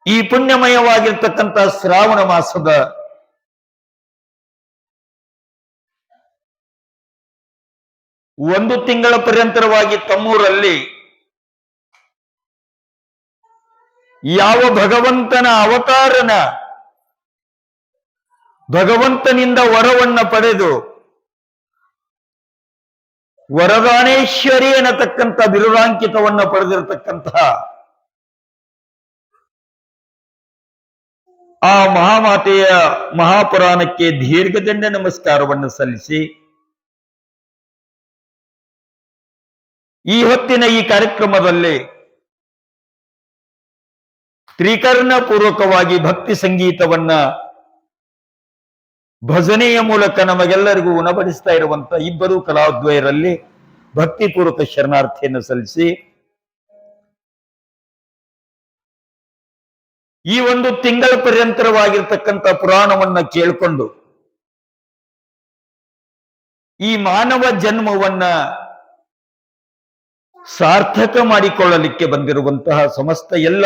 ಈ ಪುಣ್ಯಮಯವಾಗಿರ್ತಕ್ಕಂಥ ಶ್ರಾವಣ ಮಾಸದ ಒಂದು ತಿಂಗಳ ಪರ್ಯಂತರವಾಗಿ ತಮ್ಮೂರಲ್ಲಿ ಯಾವ ಭಗವಂತನ ಅವತಾರನ ಭಗವಂತನಿಂದ ವರವನ್ನ ಪಡೆದು ವರದಾನೇಶ್ವರಿ ಅನ್ನತಕ್ಕಂಥ ಬಿರುದಾಂಕಿತವನ್ನ ಪಡೆದಿರತಕ್ಕಂತಹ ಆ ಮಹಾಮಾತೆಯ ಮಹಾಪುರಾಣಕ್ಕೆ ದೀರ್ಘದಂಡ ನಮಸ್ಕಾರವನ್ನು ಸಲ್ಲಿಸಿ ಈ ಹೊತ್ತಿನ ಈ ಕಾರ್ಯಕ್ರಮದಲ್ಲಿ ತ್ರಿಕರ್ಣ ಪೂರ್ವಕವಾಗಿ ಭಕ್ತಿ ಸಂಗೀತವನ್ನ ಭಜನೆಯ ಮೂಲಕ ನಮಗೆಲ್ಲರಿಗೂ ಉಣಬಡಿಸ್ತಾ ಇರುವಂತ ಇಬ್ಬರು ಕಲಾದ್ವಯರಲ್ಲಿ ಭಕ್ತಿಪೂರ್ವಕ ಶರಣಾರ್ಥಿಯನ್ನು ಸಲ್ಲಿಸಿ ಈ ಒಂದು ತಿಂಗಳ ಪರ್ಯಂತರವಾಗಿರ್ತಕ್ಕಂಥ ಪುರಾಣವನ್ನ ಕೇಳಿಕೊಂಡು ಈ ಮಾನವ ಜನ್ಮವನ್ನ ಸಾರ್ಥಕ ಮಾಡಿಕೊಳ್ಳಲಿಕ್ಕೆ ಬಂದಿರುವಂತಹ ಸಮಸ್ತ ಎಲ್ಲ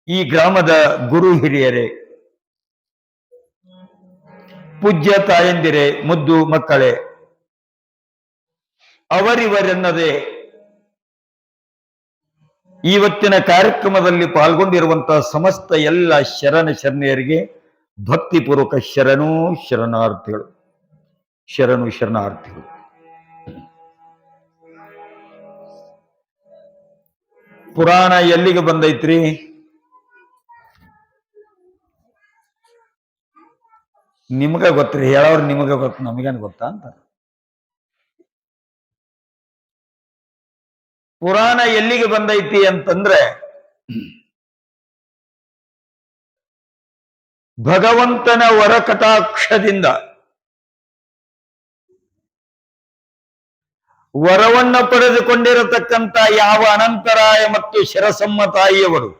ಈ ಗ್ರಾಮದ ಗುರು ಹಿರಿಯರೇ, ಪೂಜ್ಯ ತಾಯಂದಿರೇ, ಮುದ್ದು ಮಕ್ಕಳೇ, ಅವರಿವರೆನ್ನದೇ ಇವತ್ತಿನ ಕಾರ್ಯಕ್ರಮದಲ್ಲಿ ಪಾಲ್ಗೊಂಡಿರುವಂತಹ ಸಮಸ್ತ ಎಲ್ಲ ಶರಣೆಯರಿಗೆ ಭಕ್ತಿಪೂರ್ವಕ ಶರಣಾರ್ಥಿಗಳು. ಪುರಾಣ ಎಲ್ಲಿಗೆ ಬಂದೈತ್ರಿ? ನಿಮ್ಗ ಗೊತ್ತ್ರಿ, ಹೇಳೋರು ನಿಮಗ ಗೊತ್ತು, ನಮಗೇನು ಗೊತ್ತಾ ಅಂತ. ಪುರಾಣ ಎಲ್ಲಿಗೆ ಬಂದೈತಿ ಅಂತಂದ್ರೆ ಭಗವಂತನ ವರಕಟಾಕ್ಷದಿಂದ ವರವನ್ನ ಪಡೆದುಕೊಂಡಿರತಕ್ಕಂಥ ಯಾವ ಅನಂತರಾಯ ಮತ್ತು ಶಿರಸಮ್ಮ ತಾಯಿಯವರು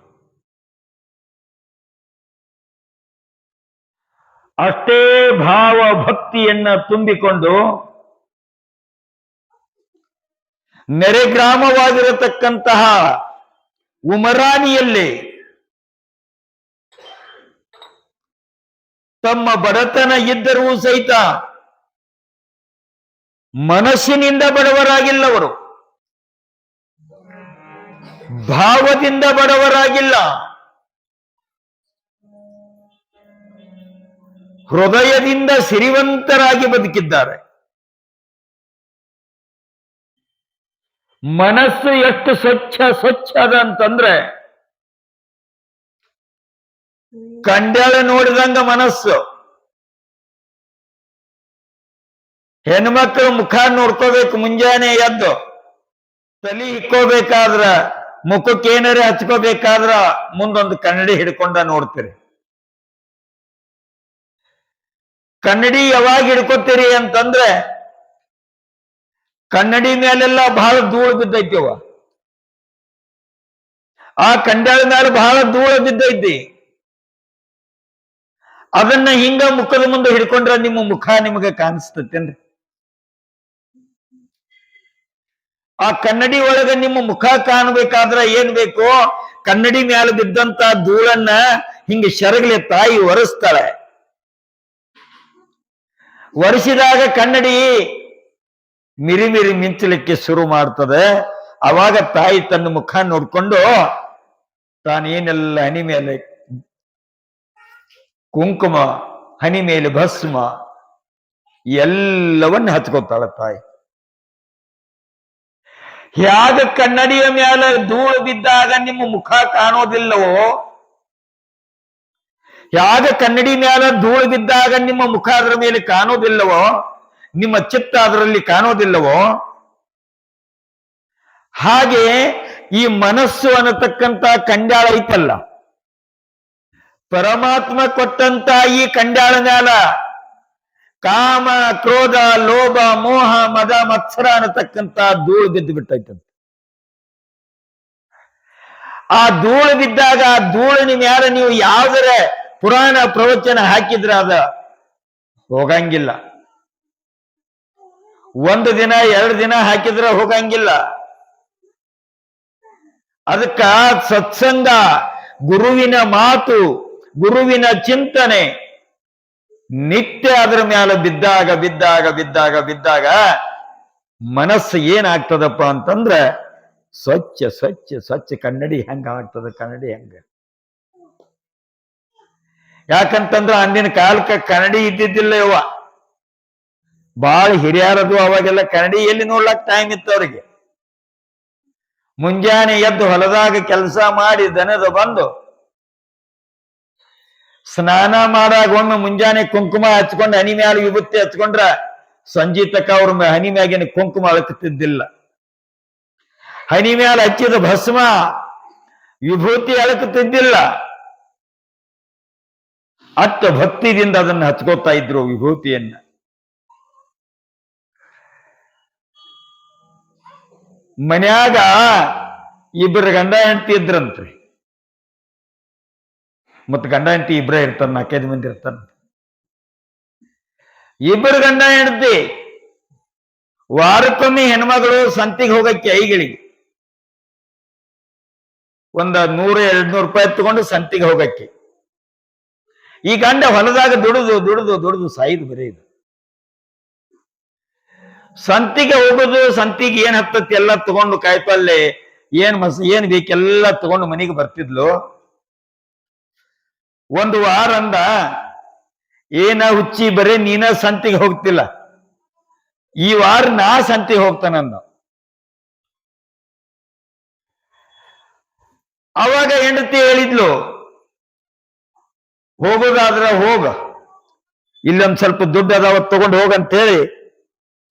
ಅಷ್ಟೇ ಭಾವ ಭಕ್ತಿಯನ್ನ ತುಂಬಿಕೊಂಡು ನೆರೆಗ್ರಾಮವಾಗಿರತಕ್ಕಂತಹ ಉಮರಾಣಿಯಲ್ಲಿ ತಮ್ಮ ಬಡತನ ಇದ್ದರೂ ಸಹಿತ ಮನಸ್ಸಿನಿಂದ ಬಡವರಾಗಿಲ್ಲವರು, ಭಾವದಿಂದ ಬಡವರಾಗಿಲ್ಲ, ಹೃದಯದಿಂದ ಸಿರಿವಂತರಾಗಿ ಬದುಕಿದ್ದಾರೆ. ಮನಸ್ಸು ಎಷ್ಟು ಸ್ವಚ್ಛದ ಅಂತಂದ್ರೆ ಕಂಡ್ಯಾಳ ನೋಡಿದಂಗ ಮನಸ್ಸು. ಹೆಣ್ಮಕ್ಳು ಮುಖ ನೋಡ್ಕೋಬೇಕು, ಮುಂಜಾನೆ ಎದ್ದು ತಲೆ ಇಕ್ಕೋಬೇಕಾದ್ರ, ಮುಖಕ್ಕೆ ಏನಾರೇ ಹಚ್ಕೋಬೇಕಾದ್ರ ಮುಂದೊಂದು ಕನ್ನಡಿ ಹಿಡ್ಕೊಂಡ ನೋಡ್ತೀರಿ. ಕನ್ನಡಿ ಯಾವಾಗ ಹಿಡ್ಕೋತೀರಿ ಅಂತಂದ್ರೆ ಕನ್ನಡಿ ಮೇಲೆಲ್ಲ ಬಹಳ ಧೂಳು ಬಿದ್ದೈತಿವ, ಆ ಕಂಡ್ಯಾಳ ಮೇಲೆ ಬಹಳ ಧೂಳು ಬಿದ್ದೈತಿ. ಅದನ್ನ ಹಿಂಗ ಮುಖದ ಮುಂದೆ ಹಿಡ್ಕೊಂಡ್ರೆ ನಿಮ್ಮ ಮುಖ ನಿಮಗೆ ಕಾಣಿಸ್ತೇನ್ರಿ? ಆ ಕನ್ನಡಿ ಒಳಗೆ ನಿಮ್ಮ ಮುಖ ಕಾಣಬೇಕಾದ್ರೆ ಏನ್ ಬೇಕು? ಕನ್ನಡಿ ಮೇಲೆ ಬಿದ್ದಂತ ಧೂಳನ್ನ ಹಿಂಗ ಶರಗಲೆ ತಾಯಿ ಒರೆಸ್ತಾಳೆ. ಒರೆಸಿದಾಗ ಕನ್ನಡಿ ಮಿರಿ ಮಿಂಚಲಿಕ್ಕೆ ಶುರು ಮಾಡ್ತದೆ. ಅವಾಗ ತಾಯಿ ತನ್ನ ಮುಖ ನೋಡ್ಕೊಂಡು ತಾನೇನೆಲ್ಲ ಹನಿ ಮೇಲೆ ಕುಂಕುಮ, ಹನಿ ಮೇಲೆ ಭಸ್ಮ ಎಲ್ಲವನ್ನ ಹಚ್ಕೋತಾಳ ತಾಯಿ. ಹೇಗ ಕನ್ನಡಿಯ ಮೇಲೆ ಧೂಳು ಬಿದ್ದಾಗ ನಿಮ್ಮ ಮುಖ ಕಾಣೋದಿಲ್ಲವೋ, ಹೇಗ ಕನ್ನಡಿ ಮೇಲೆ ಧೂಳು ಬಿದ್ದಾಗ ನಿಮ್ಮ ಮುಖ ಅದರ ಮೇಲೆ ಕಾಣೋದಿಲ್ಲವೋ, ನಿಮ್ಮ ಚಿತ್ತ ಅದರಲ್ಲಿ ಕಾಣೋದಿಲ್ಲವೋ, ಹಾಗೆ ಈ ಮನಸ್ಸು ಅನ್ನತಕ್ಕಂತ ಕಂಡ್ಯಾಳ ಐತಲ್ಲ, ಪರಮಾತ್ಮ ಕೊಟ್ಟಂತ ಈ ಕಂಡ್ಯಾಳ ಮ್ಯಾಲ ಕಾಮ, ಕ್ರೋಧ, ಲೋಭ, ಮೋಹ, ಮದ, ಮತ್ಸರ ಅನ್ನತಕ್ಕಂತ ಧೂಳು ಬಿದ್ದು ಬಿಟ್ಟೈತಂತೆ. ಆ ಧೂಳು ಬಿದ್ದಾಗ ಆ ಧೂಳಿನ ಮ್ಯಾಲ ನೀವು ಯಾವ್ದರೆ ಪುರಾಣ ಪ್ರವಚನ ಹಾಕಿದ್ರೆ ಅದ ಹೋಗಂಗಿಲ್ಲ. ಒಂದು ದಿನ 2 ದಿನ ಹಾಕಿದ್ರೆ ಹೋಗಂಗಿಲ್ಲ. ಅದಕ್ಕ ಸತ್ಸಂಗ ಗುರುವಿನ ಮಾತು, ಗುರುವಿನ ಚಿಂತನೆ ನಿತ್ಯ ಅದರ ಮೇಲೆ ಬಿದ್ದಾಗ ಬಿದ್ದಾಗ ಬಿದ್ದಾಗ ಬಿದ್ದಾಗ ಮನಸ್ಸು ಏನಾಗ್ತದಪ್ಪ ಅಂತಂದ್ರ ಸ್ವಚ್ಛ ಸ್ವಚ್ಛ ಸ್ವಚ್ಛ. ಕನ್ನಡಿ ಹೆಂಗ ಆಗ್ತದ? ಕನ್ನಡಿ ಹೆಂಗ? ಯಾಕಂತಂದ್ರ ಅಂದಿನ ಕಾಲಕ್ಕೆ ಕನ್ನಡಿ ಇದ್ದಿದ್ದಿಲ್ಲ ಯವ್ವ. ಬಾಳ ಹಿರಿಯರದು ಅವಾಗೆಲ್ಲ ಕನ್ನಡಿ ಎಲ್ಲಿ ನೋಡ್ಲಕ್ ಟೈಮ್ ಇತ್ತು ಅವ್ರಿಗೆ. ಮುಂಜಾನೆ ಎದ್ದು ಹೊಲದಾಗ ಕೆಲಸ ಮಾಡಿ ದನದ ಬಂದು ಸ್ನಾನ ಮಾಡಾಗ ಒಮ್ಮೆ ಮುಂಜಾನೆ ಕುಂಕುಮ ಹಚ್ಕೊಂಡು ಹನಿ ಮ್ಯಾಲ ವಿಭೂತಿ ಹಚ್ಕೊಂಡ್ರ ಸಂಜೆ ತಕ ಅವ್ರ ಹನಿ ಮ್ಯಾಗಿನ ಕುಂಕುಮ ಅಳಕುತ್ತಿದ್ದಿಲ್ಲ. ಹನಿ ಮ್ಯಾಲ ಹಚ್ಚಿದ ಭಸ್ಮ ವಿಭೂತಿ ಅಳಕುತ್ತಿದ್ದಿಲ್ಲ. ಅತ್ತ ಭಕ್ತಿದಿಂದ ಅದನ್ನು ಹಚ್ಕೋತಾ ಇದ್ರು ವಿಭೂತಿಯನ್ನ. ಮನ್ಯಾಗ ಇಬ್ಬರು ಗಂಡ ಹೆಂಡತಿ ಇದ್ರಂತ್ರಿ. ಮತ್ ಗಂಡ ಹೆಂಡತಿ ಇಬ್ಬರೇ ಇರ್ತಾರ, 4-5 ಮಂದಿ ಇರ್ತಾರ. ಇಬ್ಬರು ಗಂಡ ಹೆಂಡತಿ ವಾರಕ್ಕೊಮ್ಮೆ ಹೆಣ್ಮಗಳು ಸಂತಿಗೆ ಹೋಗಕ್ಕೆ ಐಗಳಿಗೆ ಒಂದ 100-200 ರೂಪಾಯಿ ತಗೊಂಡು ಸಂತಿಗೆ ಹೋಗಕ್ಕೆ. ಈ ಗಂಡ ಹೊಲದಾಗ ದುಡಿದು ದುಡಿದು ದುಡಿದು ಸಾಯ್ದು ಬರೀ ಇದು. ಸಂತಿಗೆ ಹೋಗುದು, ಸಂತಿಗೆ ಏನ್ ಹತ್ತತಿ ಎಲ್ಲ ತಗೊಂಡು ಕಾಯಿಪಲ್ಲೆ ಏನ್ ಬೇಕೆಲ್ಲ ತಗೊಂಡು ಮನೆಗೆ ಬರ್ತಿದ್ಲು. ಒಂದು ವಾರ ಅಂದ, ಏನ ಹುಚ್ಚಿ ಬರೀ ನೀನ ಸಂತಿಗೆ ಹೋಗ್ತಿಲ್ಲ, ಈ ವಾರ ನಾ ಸಂತಿಗೆ ಹೋಗ್ತಾನಂದ. ಅವಾಗ ಹೆಂಡತಿ ಹೇಳಿದ್ಲು, ಹೋಗೋದಾದ್ರ ಹೋಗ, ಇಲ್ಲೊಂದ್ ಸ್ವಲ್ಪ ದುಡ್ಡು ಅದಾವ ತಗೊಂಡು ಹೋಗಂತೇಳಿ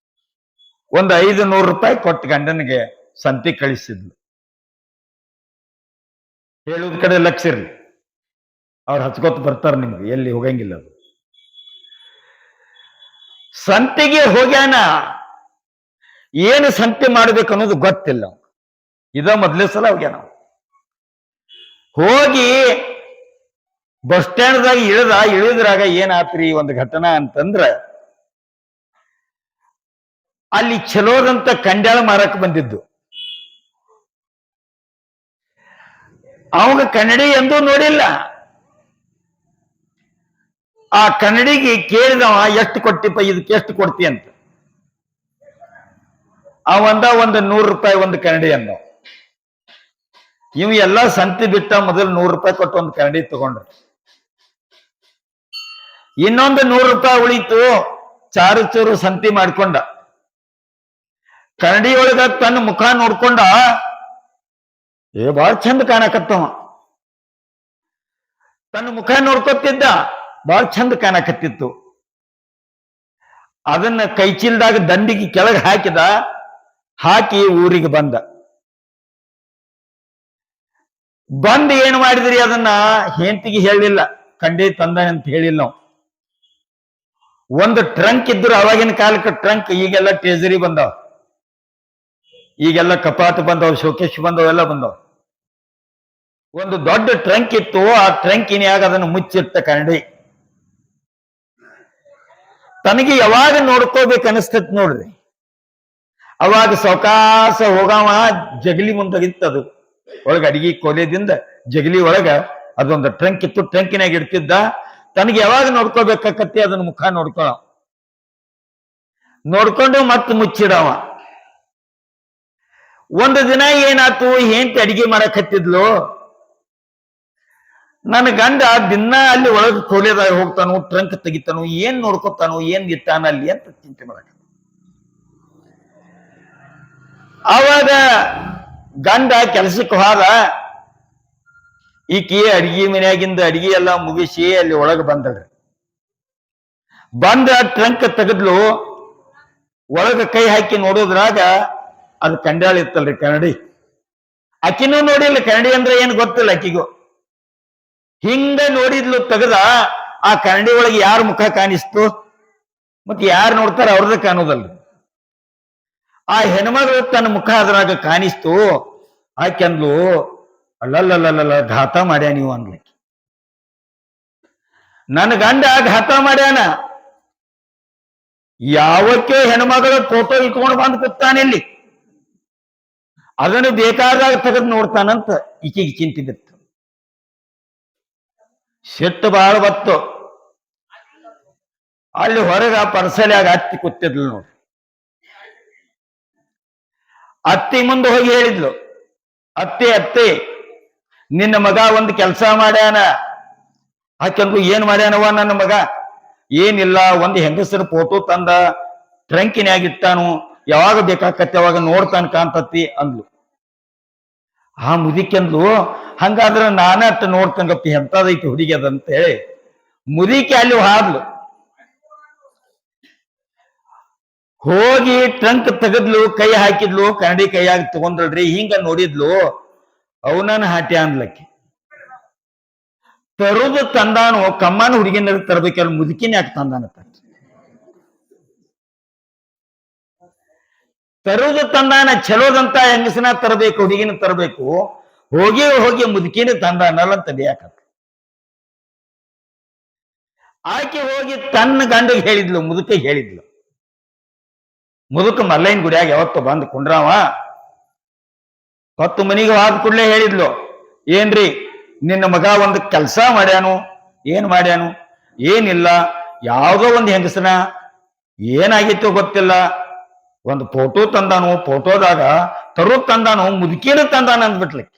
ಒಂದು 500 ರೂಪಾಯಿ ಕೊಟ್ಟು ಗಂಡನಿಗೆ ಸಂತಿ ಕಳಿಸಿದ್ಲು. ಹೇಳುದ ಕಡೆ ಲಕ್ಷ ಇರ್ಲಿ, ಅವ್ರು ಹಚ್ಕೋತ ಬರ್ತಾರ, ನಿಮ್ಗೆ ಎಲ್ಲಿ ಹೋಗಂಗಿಲ್ಲ. ಅದು ಸಂತಿಗೆ ಹೋಗ್ಯಾನ, ಏನು ಸಂತೆ ಮಾಡ್ಬೇಕು ಅನ್ನೋದು ಗೊತ್ತಿಲ್ಲ. ಇದ ಮೊದಲೇ ಸಲ ಹೋಗ್ಯಾನ. ಹೋಗಿ ಬಸ್ ಸ್ಟ್ಯಾಂಡ್ದಾಗ ಇಳಿದ್ರಾಗ ಏನಾತ್ರಿ ಒಂದು ಘಟನಾ ಅಂತಂದ್ರ, ಅಲ್ಲಿ ಚಲೋದಂತ ಕಂಡ್ಯಾಳ ಮಾರಕ್ ಬಂದಿದ್ದು. ಅವಾಗ ಕನ್ನಡಿ ಎಂದೂ ನೋಡಿಲ್ಲ. ಆ ಕನ್ನಡಿಗೆ ಕೇಳಿದವ, ಎಷ್ಟು ಕೊಟ್ಟಿಪ್ಪ, ಇದಕ್ಕೆ ಎಷ್ಟು ಕೊಡ್ತಿ ಅಂತ. ಅವಂದ ಒಂದು 100 ರೂಪಾಯಿ ಒಂದು ಕನ್ನಡಿ ಅಂದ. ಇವ್ ಎಲ್ಲ ಸಂತಿ ಬಿಟ್ಟ ಮೊದಲು 100 ರೂಪಾಯಿ ಕೊಟ್ಟು ಒಂದು ಕನ್ನಡಿ ತಗೊಂಡ್ರು. ಇನ್ನೊಂದು 100 ರೂಪಾಯಿ ಉಳಿತು, ಚಾರು ಚೂರು ಸಂತಿ ಮಾಡ್ಕೊಂಡ. ಕನ್ನಡಿ ಒಳಗ ತನ್ನ ಮುಖ ನೋಡ್ಕೊಂಡ, ಬಾಳ ಚಂದ ಕಾಣಕತ್ತವ. ತನ್ನ ಮುಖ ನೋಡ್ಕೊತಿದ್ದ, ಬಾಳ ಚಂದ ಕಾಣಕತ್ತಿತ್ತು. ಅದನ್ನ ಕೈಚೀಲ್ದಾಗ ದಂಡಿಗೆ ಕೆಳಗೆ ಹಾಕಿ ಊರಿಗೆ ಬಂದ. ಏನ್ ಮಾಡಿದ್ರಿ ಅದನ್ನ ಹೆಂಡತಿಗೆ ಹೇಳಿಲ್ಲ, ಕಂಡಿ ತಂದ ಅಂತ ಹೇಳಿಲ್ಲ ನಾವು. ಒಂದು ಟ್ರಂಕ್ ಇದ್ರು, ಅವಾಗಿನ ಕಾಲಕ್ಕೆ ಟ್ರಂಕ್, ಈಗೆಲ್ಲ ಟ್ರೇಜರಿ ಬಂದವ, ಈಗೆಲ್ಲ ಕಪಾಟ್ ಬಂದವ್, ಶೋಕೇಶ್ ಬಂದವ್, ಎಲ್ಲ ಬಂದವ್. ಒಂದು ದೊಡ್ಡ ಟ್ರಂಕ್ ಇತ್ತು, ಆ ಟ್ರಂಕಿನ್ಯಾಗ ಅದನ್ನು ಮುಚ್ಚಿಟ್ಟ ಕನ್ನಡಿ. ತನಗೆ ಯಾವಾಗ ನೋಡ್ಕೋಬೇಕು ಅನಿಸ್ತತ್ ನೋಡ್ರಿ. ಅವಾಗ ಸಾವಕಾಶ ಹೋಗವ ಜಗಲಿ ಮುಂದಾಗಿತ್ತದು, ಒಳಗ ಅಡಿಗೆ ಕೊಲೆದಿಂದ ಜಗಲಿ ಒಳಗ ಅದೊಂದು ಟ್ರಂಕ್ ಇತ್ತು, ಟ್ರಂಕಿನಾಗ ಇಡ್ತಿದ್ದ. ತನಗೆ ಯಾವಾಗ ನೋಡ್ಕೋಬೇಕಾಕತ್ತಿ ಅದನ್ನ ಮುಖ ನೋಡ್ಕೊಂಡು ಮತ್ತೆ ಮುಚ್ಚಿಡವ. ಒಂದು ದಿನ ಏನಾತು, ಹೆಂಡತಿ ಅಡಿಗೆ ಮಾಡಕ್ ಹತ್ತಿದ್ಲು. ನನ್ನ ಗಂಡ ದಿನ ಅಲ್ಲಿ ಒಳಗೆ ಕೊಲೆದಾಗ ಹೋಗ್ತಾನು, ಟ್ರಂಕ್ ತೆಗಿತಾನು, ಏನ್ ನೋಡ್ಕೊತಾನು, ಏನ್ ಇಟ್ಟಾನ ಅಲ್ಲಿ ಅಂತ ಚಿಂತೆ ಮಾಡಕ. ಅವಾಗ ಗಂಡ ಕೆಲ್ಸಕ್ಕೆ ಹೋದ. ಈಕಿ ಅಡಿಗೆ ಮನ್ಯಾಗಿಂದ ಅಡಿಗೆ ಎಲ್ಲ ಮುಗಿಸಿ ಅಲ್ಲಿ ಒಳಗೆ ಬಂದಳ್ರಿ. ಟ್ರಂಕ್ ತೆಗೆದ್ಲು, ಒಳಗ ಕೈ ಹಾಕಿ ನೋಡೋದ್ರಾಗ ಅದು ಕಂಡ್ಯಾಳ ಇತ್ತಲ್ರಿ ಕನ್ನಡಿ. ಆಕಿನೂ ನೋಡಿಲ್ಲ, ಕನ್ನಡಿ ಅಂದ್ರೆ ಏನ್ ಗೊತ್ತಿಲ್ಲ ಆಕಿಗೂ. ಹಿಂಗ ನೋಡಿದ್ಲು, ತೆಗದ ಆ ಕನ್ನಡಿ ಒಳಗೆ ಯಾರ ಮುಖ ಕಾಣಿಸ್ತು, ಮತ್ತೆ ಯಾರು ನೋಡ್ತಾರ ಅವ್ರದ್ದು ಕಾಣೋದಲ್ರಿ. ಆ ಹೆಣ್ಮಗಳು ತನ್ನ ಮುಖ ಅದ್ರಾಗ ಕಾಣಿಸ್ತು. ಆಕೆಂದ್ಲು, ಅಲ್ಲಲ್ಲಲ್ಲ ಘಾತ ಮಾಡ್ಯಾ ನೀವು ಅನ್ಲಿಕ್ಕೆ. ನನ್ನ ಗಂಡ ಘಾತ ಮಾಡ್ಯಾನ. ಯಾವಕ್ಕೆ ಹೆಣ್ಮಗಳ ಫೋಟೋ ಇಟ್ಕೊಂಡು ಬಂದು ಕೂತಾನಿಲ್ಲಿ, ಅದನ್ನು ಬೇಕಾದಾಗ ತೆಗೆದು ನೋಡ್ತಾನಂತ ಈಕೆಗೆ ಚಿಂತೆ ಬಿತ್ತು. ಸಿಟ್ಟು ಬಾಳ ಬತ್ತು. ಅಲ್ಲಿ ಹೊರಗ ಪರ್ಸಲ್ಯಾಗ ಅತ್ತಿ ಕೂತಿದ್ಲು ನೋಡಿ. ಅತ್ತಿ ಮುಂದೆ ಹೋಗಿ ಹೇಳಿದ್ಲು, ಅತ್ತಿ ಅತ್ತಿ ನಿನ್ನ ಮಗ ಒಂದು ಕೆಲಸ ಮಾಡ್ಯಾನ. ಆಕೆಂದು ಏನ್ ಮಾಡ್ಯಾನವ ನನ್ನ ಮಗ? ಏನಿಲ್ಲ, ಒಂದು ಹೆಂಗಸರ ಫೋಟೋ ತಂದ ಟ್ರಂಕಿನ್ಯಾಗಿಟ್ಟಾನು, ಯಾವಾಗ ಬೇಕಾಕತ್ತೆ ಅವಾಗ ನೋಡ್ತಾನ ಕಾಂತತಿ ಅಂದ್ಲು. ಆ ಮುದಿಕೆಂದ್ಲು, ಹಂಗಾದ್ರೆ ನಾನಟ್ ನೋಡ್ತಂಗಪ್ಪಿ ಎಂತದೈತಿ ಹುಡುಗಿ ಅದಂತ ಹೇಳಿ ಮುದಿಕೆ ಅಲ್ಲಿ ಹಾದ್ಲು. ಹೋಗಿ ಟ್ರಂಕ್ ತೆಗದ್ಲು, ಕೈ ಹಾಕಿದ್ಲು, ಕನ್ನಡಿ ಕೈಯಾಗಿ ತಗೊಂಡ್ರಿ. ಹಿಂಗ ನೋಡಿದ್ಲು, ಅವನನ್ನ ಹಾಟಿ ಅನ್ಲಕ್ಕಿ. ತರುದು ತಂದಾನು, ಕಮ್ಮನ ಹುಡುಗಿನ ತರಬೇಕಲ್ಲ, ಮುದುಕಿನ ಯಾಕೆ ತಂದಾನತ್ತ. ತರುದು ತಂದಾನ, ಚಲೋದಂತ ಹೆಂಗಸನ ತರಬೇಕು, ಹುಡುಗಿನ ತರಬೇಕು. ಹೋಗಿ ಹೋಗಿ ಮುದುಕಿನ ತಂದಾನಲ್ಲ ಅಂತ ಯಾಕತ್ತ. ಆಕೆ ಹೋಗಿ ತನ್ನ ಗಂಡಿಗೆ ಹೇಳಿದ್ಲು, ಮುದುಕಿಗೆ ಹೇಳಿದ್ಲು. ಮುದುಕ ಮಲ್ಲೈನ ಗುಡಿಯಾಗ ಯಾವತ್ತು ಬಂದು ಕುಂಡ್ರಾವ. 10 ಮನಿಗೆ ಹೋದ ಕೂಡಲೇ ಹೇಳಿದ್ಲು, ಏನ್ರಿ ನಿನ್ನ ಮಗ ಒಂದು ಕೆಲಸ ಮಾಡ್ಯಾನು. ಏನ್ ಮಾಡ್ಯಾನು? ಏನಿಲ್ಲ, ಯಾವುದೋ ಒಂದು ಹೆಂಗಸನ ಏನಾಗಿತ್ತು ಗೊತ್ತಿಲ್ಲ, ಒಂದು ಫೋಟೋ ತಂದಾನು, ಫೋಟೋದಾಗ ತರು ತಂದಾನು, ಮುದುಕಿನ ತಂದಾನ ಅಂದ್ಬಿಟ್ಲಿಕ್ಕೆ.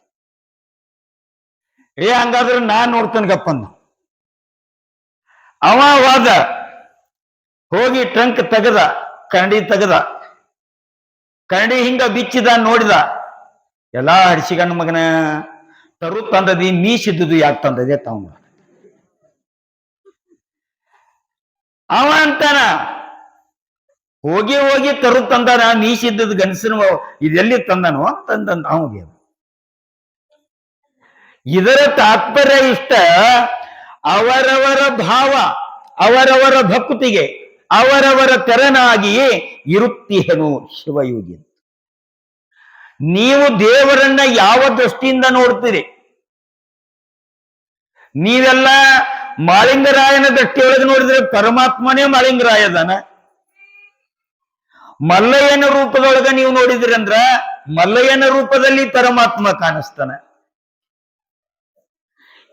ಹಂಗಾದ್ರೆ ನಾನ್ ನೋಡ್ತೇನೆ ಗಪ್ಪಂದ. ಅವ ಹೋದ, ಹೋಗಿ ಟ್ರಂಕ್ ತೆಗದ, ಕನ್ನಡಿ ತೆಗದ, ಕನ್ನಡಿ ಹಿಂಗ ಬಿಚ್ಚಿದ, ನೋಡಿದ. ಎಲ್ಲಾ ಹಡಿಸಿಗಣ್ಣ ಮಗನ, ತರು ತಂದದಿ, ಮೀಸಿದ್ದುದು ಯಾಕೆ ತಂದದೆ ತಾವ. ಅವ ಅಂತಾನ, ಹೋಗಿ ಹೋಗಿ ತರು ತಂದಾನ, ಮೀಸಿದ್ದದ ಗಂಡಸನ ಇದೆಲ್ಲಿ ತಂದನು ಅಂತಂದ ಅವನಿಗೆ. ಇದರ ತಾತ್ಪರ್ಯ ಇಷ್ಟ, ಅವರವರ ಭಾವ, ಅವರವರ ಭಕ್ತಿಗೆ ಅವರವರ ತೆರನಾಗಿ ಇರುತ್ತೀಹನು ಶಿವಯೋಗಿ. ನೀವು ದೇವರನ್ನ ಯಾವ ದೃಷ್ಟಿಯಿಂದ ನೋಡ್ತೀರಿ? ನೀವೆಲ್ಲ ಮಾಳಿಂಗರಾಯನ ದೃಷ್ಟಿಯೊಳಗೆ ನೋಡಿದ್ರೆ ಪರಮಾತ್ಮನೇ ಮಾಳಿಂಗರಾಯದಾನ. ಮಲ್ಲಯ್ಯನ ರೂಪದೊಳಗ ನೀವು ನೋಡಿದ್ರಿ ಅಂದ್ರ ಮಲ್ಲಯ್ಯನ ರೂಪದಲ್ಲಿ ಪರಮಾತ್ಮ ಕಾಣಿಸ್ತಾನ.